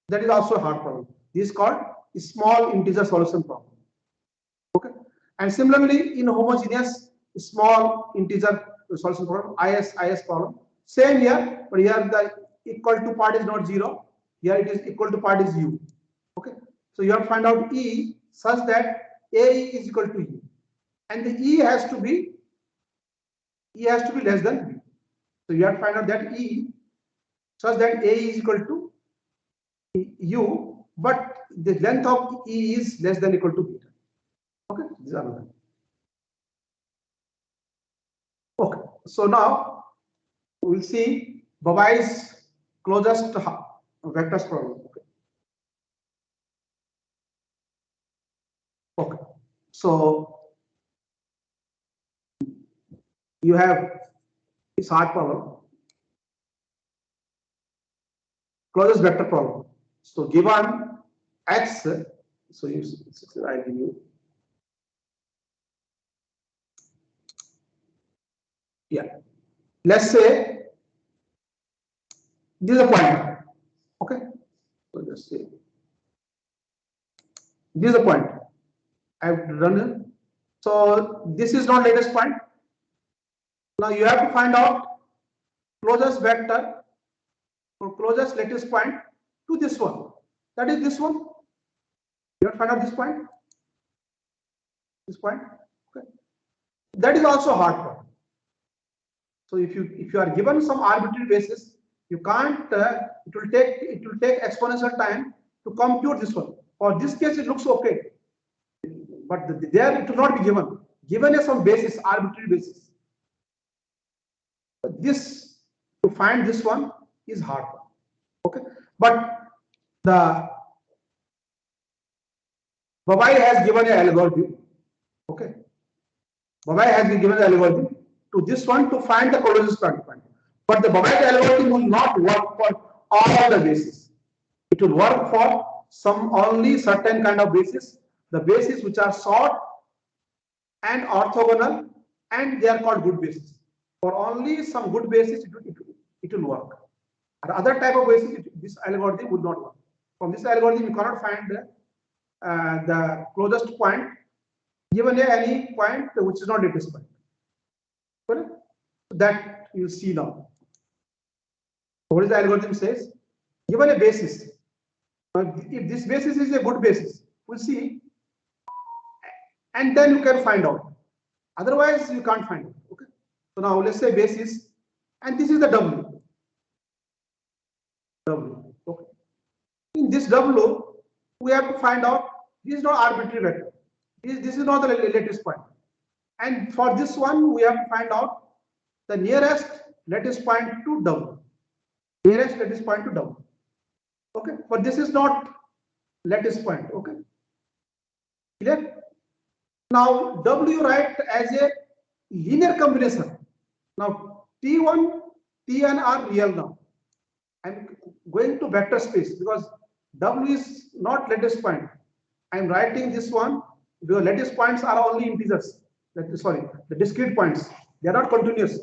That is also a hard problem. This is called small integer solution problem. Okay, and similarly in homogeneous small integer solution problem, IS problem, same here, but here the equal to part is not 0. Here it is equal to part is U. Okay, so you have to find out E such that A is equal to U, and the E has to be less than B. So you have to find out that E such that A is equal to U, but the length of E is less than equal to beta. Okay, this is another. Okay, so now we'll see Babai's closest vectors problem. Okay, so you have this hard problem, closest vector problem. So given X, so I give you, yeah, let's say this is a point. Okay, so let's say this is a point. I've run it. So this is not latest point. Now you have to find out closest vector or closest latest point to this one. That is this one. You have to find out this point. This point. Okay. That is also hard problem. So if you are given some arbitrary basis, you can't. It will take exponential time to compute this one. For this case, it looks okay, but there it will not be given. Given as some basis, arbitrary basis. But this to find this one is hard. Okay, but the Babai has given an algorithm. Okay. Babai has been given an algorithm to this one to find the closest point. But the Babai algorithm will not work for all the bases. It will work for some only certain kind of bases, the bases which are short and orthogonal, and they are called good bases. For only some good bases, it will work. And other type of bases, this algorithm would not work. From this algorithm, you cannot find the closest point given any point which is not latest point. Correct? That you see now. What is the algorithm says? Given a basis, if this basis is a good basis, we'll see, and then you can find out. Otherwise, you can't find it. Okay. So now let's say basis, and this is the W. W. Okay. In this W, we have to find out. This is not arbitrary vector. This is not the latest point. And for this one, we have to find out the nearest latest point to W. Nearest latest point to W. Okay. But this is not latest point. Okay. Clear? Now W write as a linear combination. Now T1, Tn are real now. I'm going to vector space because W is not latest point. I'm writing this one because latest points are only integers. Sorry, the discrete points. They are not continuous,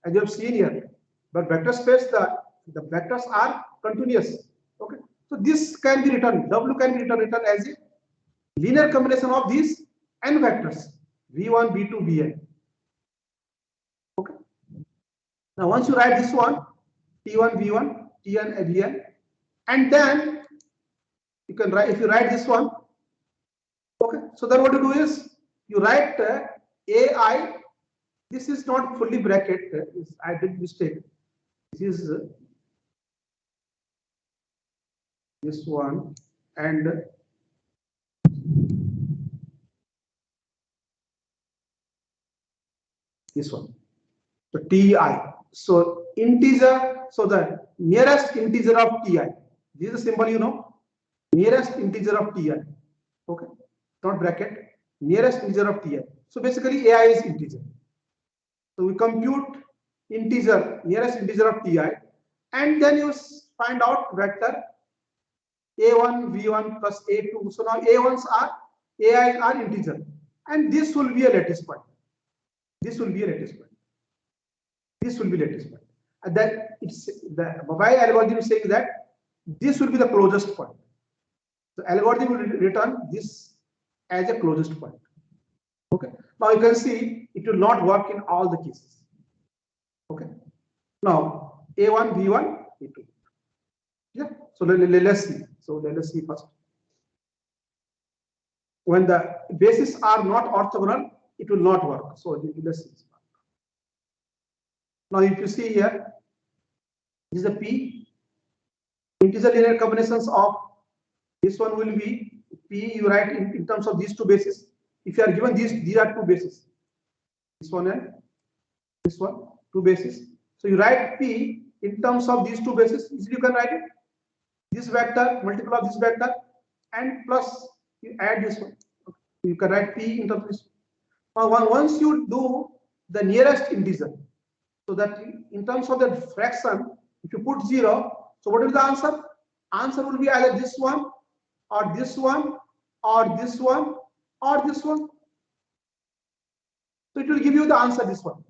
as you have seen here. But vector space, the vectors are continuous. Okay. So this can be written, W can be written as a linear combination of these n vectors, v1, v2, vn. Okay. Now once you write this one, t1, v1, tn, vn, and then you can write, if you write this one, okay, so then what you do is you write ai. This is not fully bracket, I did mistake. This is this one, and this one. So ti. So integer. So the nearest integer of ti. This is the symbol, you know. Nearest integer of ti. Okay. Not bracket. Nearest integer of ti. So basically ai is integer. So we compute integer, nearest integer of ti, and then you find out vector a1, v1 plus a2. So now a1s are ai are integer, and this will be a latest point. This will be a latest point. This will be latest point. And then it's the Babai algorithm is saying that this will be the closest point. The algorithm will return this as a closest point. Okay. Now you can see it will not work in all the cases. Okay. Now a1, v1, a2. Yeah. So let's see. So let's see first. When the bases are not orthogonal, it will not work. So let's see. Now if you see here, this is a P. Integer linear combinations of this one will be P. You write in terms of these two bases. If you are given these are two bases. This one and this one, two bases. So you write P in terms of these two bases. Easily you can write it. This vector, multiple of this vector, and plus you add this one. Okay. You can write P in terms of this. Now once you do the nearest integer, so that in terms of the fraction, if you put 0, so what is the answer? Answer will be either this one, or this one, or this one, or this one. So it will give you the answer, this one.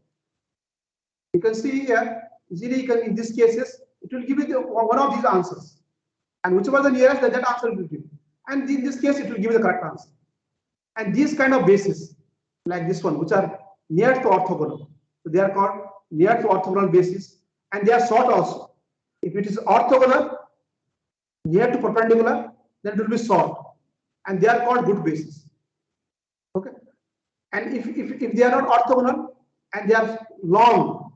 You can see here, easily you can, in these cases, it will give you one of these answers. And whichever the nearest, that answer will give. And in this case, it will give you the correct answer. And these kind of bases, like this one, which are near to orthogonal, so they are called near to orthogonal basis, and they are short also. If it is orthogonal, near to perpendicular, then it will be short, and they are called good bases. Okay. And if they are not orthogonal and they are long,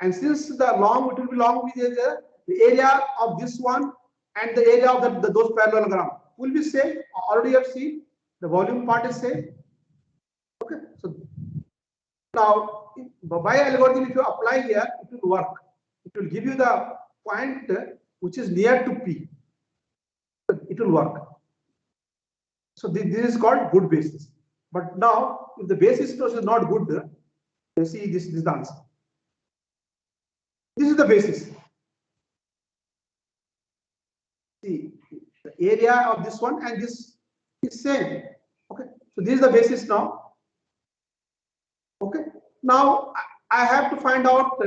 and since the long, it will be long with the area of this one and the area of those parallelogram will be same. Already you have seen the volume part is same. Okay. So now by algorithm, if you apply here, it will work. It will give you the point which is near to P. It will work. So this is called good basis. But now, if the basis is not good, you see this is the answer. This is the basis. See, the area of this one and this is same. Okay, so this is the basis now. Okay, now I have to find out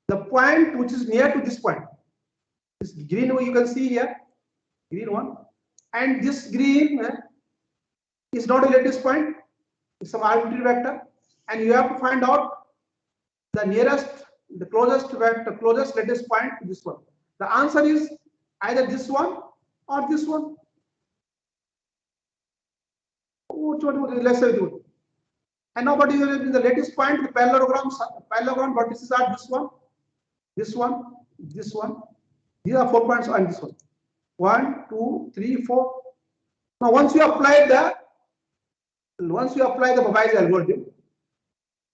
the point which is near to this point. This green one you can see here, green one, and this green is not a lattice point, it's some arbitrary vector, and you have to find out the nearest, the closest vector, closest lattice point to this one. The answer is either this one or this one. Let's say good. And now, what is the lattice point? The parallelogram vertices are this one, this one, this one. These are 4 points on this one. 1, 2, 3, 4. Now, once you apply the Babai's algorithm,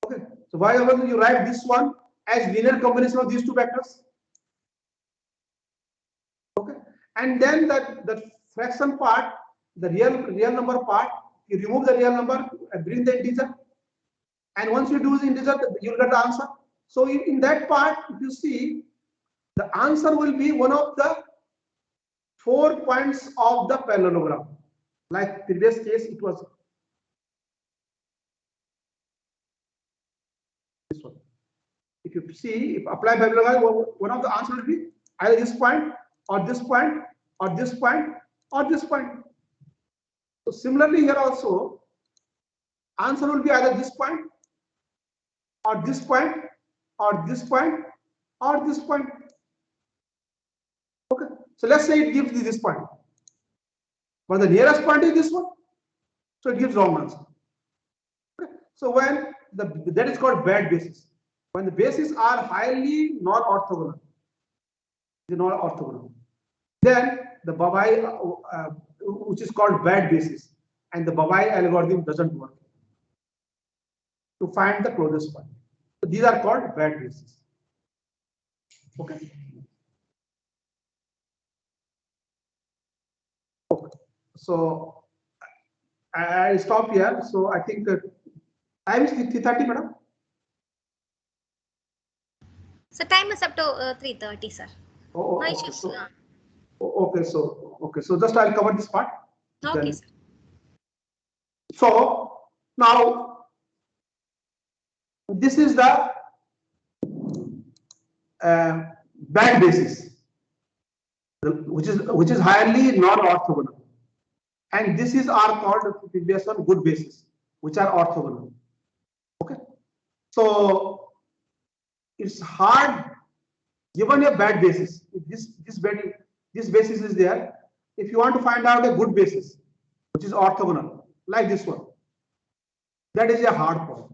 okay. So, why you write this one as linear combination of these two vectors? Okay, and then the fraction part, the real number part, you remove the real number and bring the integer. And once you do the integer, you'll get the answer. So in that part, if you see, the answer will be one of the 4 points of the parallelogram. Like previous case, it was this one. If you see, if apply parallelogram, one of the answer will be either this point or this point or this point or this point. So similarly here also, answer will be either this point or this point or this point or this point. Okay, so let's say it gives this point, but the nearest point is this one, so it gives wrong answer. Okay. So when that is called bad basis. When the bases are highly non-orthogonal, then the Babai, which is called bad basis, and the Babai algorithm doesn't work to find the closest point. So these are called bad bases. Okay. Okay. So I stop here. So I think time is 3:30, madam. So time is up to 3:30, sir. Oh, No okay. issues. Okay. So just I'll cover this part. Okay, Then. sir. So now this is the bad basis, which is highly non-orthogonal, and this is are called based on good basis, which are orthogonal. Okay, so it's hard given a bad basis. If this basis is there, if you want to find out a good basis, which is orthogonal, like this one, that is a hard problem.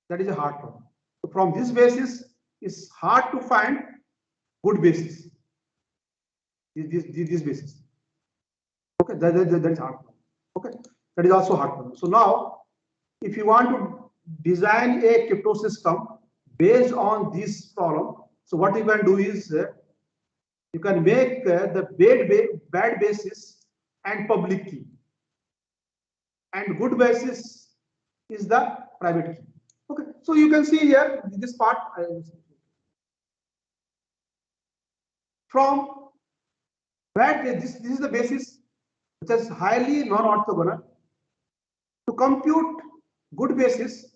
So from this basis, it's hard to find good basis. This basis. Okay, that is hard problem. Okay, that is also hard problem. So now, if you want to design a crypto system based on this problem, so what you can do is you can make the bad basis and public key, and good basis is the private key. Okay, so you can see here this part from bad. This is the basis which is highly non-orthogonal. To compute good basis,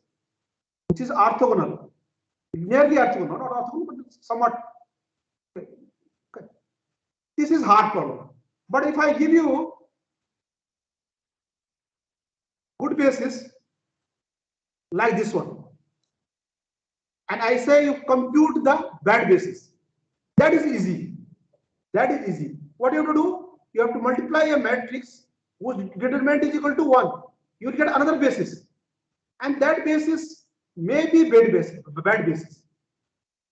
which is orthogonal, nearly orthogonal, not orthogonal, but somewhat. Okay. This is hard problem. But if I give you good basis like this one, and I say you compute the bad basis, that is easy. What you have to do? You have to multiply a matrix whose determinant is equal to 1. You will get another basis, and that basis may be bad basis,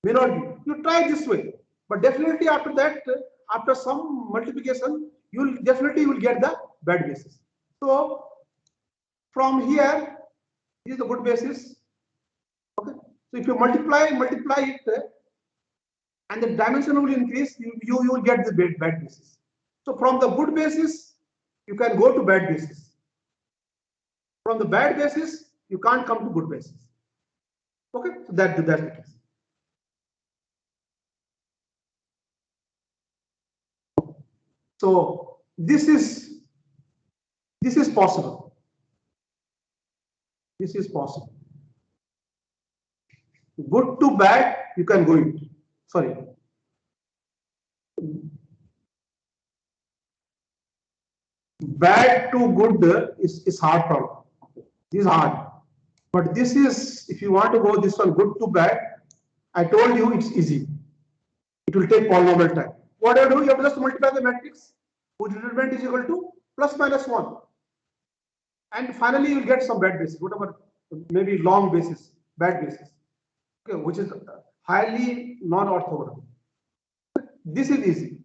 may not be. You try this way, but definitely after that, after some multiplication, you will get the bad basis. So from here, this is the good basis. Okay, so if you multiply it, and the dimension will increase, you will get the bad basis. So from the good basis, you can go to bad basis. From the bad basis, you can't come to good basis. Okay, so that's the case. So this is possible. This is possible. Good to bad, you can go into. Sorry. Bad to good is hard problem. This is hard. But this is, if you want to go this one, good to bad, I told you it's easy. It will take polynomial time. What do? You have to just multiply the matrix, whose determinant is equal to plus minus 1. And finally, you will get some bad basis, whatever, maybe long basis, bad basis, okay, which is highly non-orthogonal. This is easy.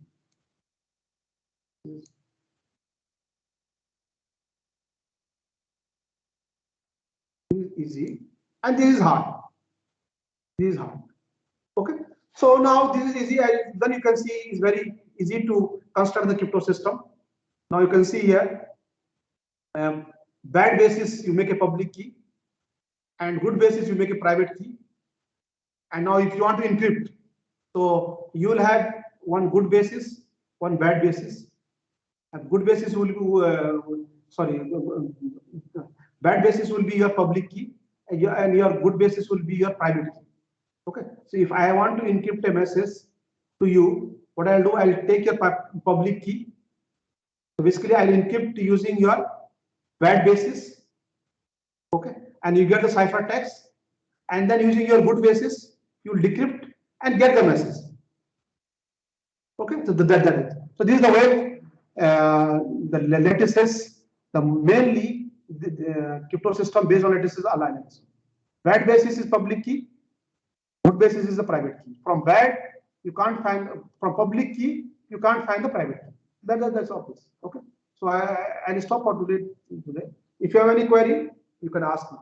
This is easy, and this is hard. This is hard. Okay. So now this is easy. Then you can see it's very easy to construct the crypto system. Now you can see here, bad basis you make a public key, and good basis you make a private key. And now if you want to encrypt, so you will have one good basis, one bad basis. And good basis will be bad basis will be your public key, and your good basis will be your private key. Okay. So if I want to encrypt a message to you, what I'll do, I'll take your public key. So basically, I'll encrypt using your bad basis. Okay. And you get the ciphertext, and then using your good basis, you will decrypt and get the message. Okay. So that is. So this is the way the lattices, mainly the crypto system based on lattices alignments. Bad basis is public key. Good basis is the private key. From bad, you can't find, from public key, you can't find the private key. That's obvious. Okay. So I'll stop for today. If you have any query, you can ask me.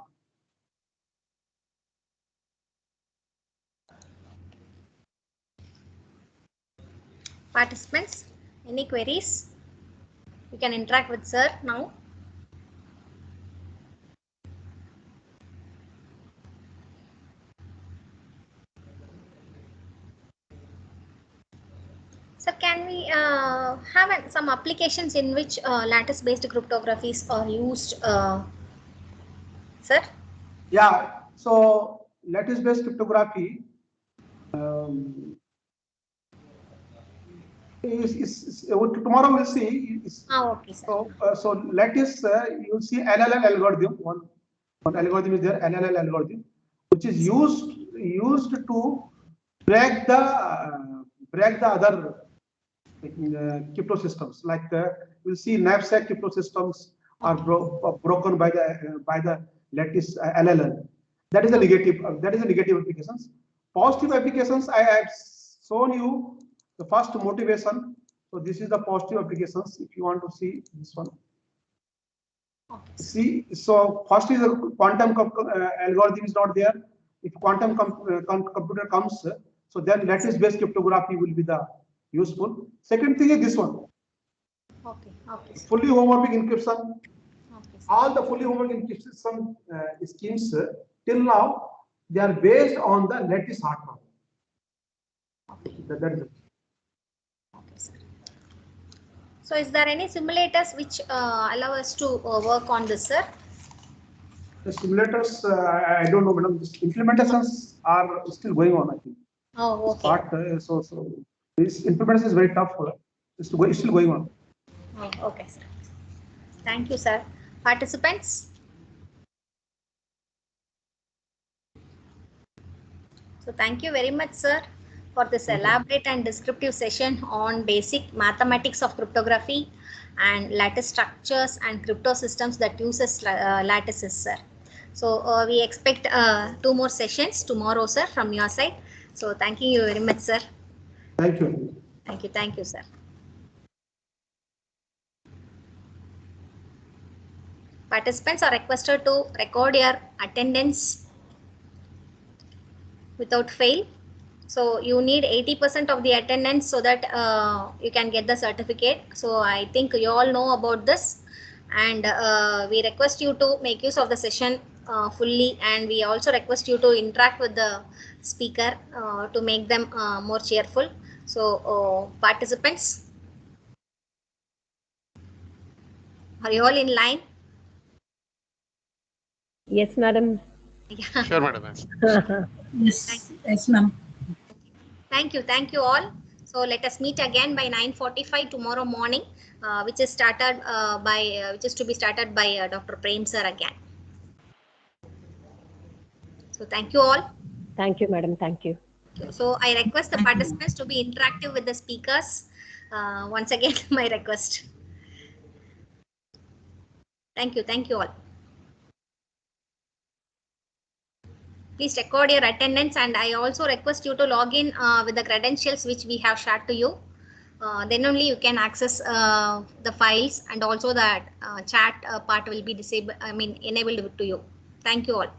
Participants, any queries? You can interact with sir now. So can we have some applications in which lattice-based cryptographies are used, sir? Yeah. So lattice-based cryptography tomorrow we'll see. Okay, sir. So lattice, you'll see LLL algorithm. One algorithm is there, LLL algorithm, which is used to break the other crypto systems. Like we'll see knapsack crypto systems are broken by the lattice LLL. That is the negative. That is the negative applications. Positive applications, I have shown you the first motivation. So this is the positive applications. If you want to see this one. Okay. See, so first is a quantum algorithm is not there. If quantum computer comes, so then lattice-based cryptography will be the useful. Second thing is this one. Okay. Okay. Fully homomorphic encryption. Okay. All the fully homomorphic encryption schemes till now, they are based on the lattice hard problem. Okay. That is it. Okay, sir. So is there any simulators which allow us to work on this, sir? The simulators, I don't know, madam. Implementations are still going on, I think. Oh, okay. But, so this implementation is very tough. It's still going on. Oh, okay, sir. Thank you, sir. Participants? So thank you very much, sir, for this elaborate and descriptive session on basic mathematics of cryptography and lattice structures and crypto systems that uses lattices, sir. So we expect 2 more sessions tomorrow, sir, from your side. So thank you very much, sir. Thank you. Thank you. Thank you, sir. Participants are requested to record your attendance without fail. So you need 80% of the attendance so that you can get the certificate. So I think you all know about this, and we request you to make use of the session fully, and we also request you to interact with the speaker to make them more cheerful. So participants, are you all in line? Yes, madam. Yeah. Sure, madam. Yes, yes, ma'am. Thank you all. So let us meet again by 9:45 tomorrow morning, which is to be started by Dr. Prem sir again. So thank you all. Thank you, madam. Thank you. So I request the Thank you. participants to be interactive with the speakers. Once again, my request. Thank you all. Please record your attendance, and I also request you to log in with the credentials which we have shared to you. Then only you can access the files, and also the chat part will be enabled to you. Thank you all.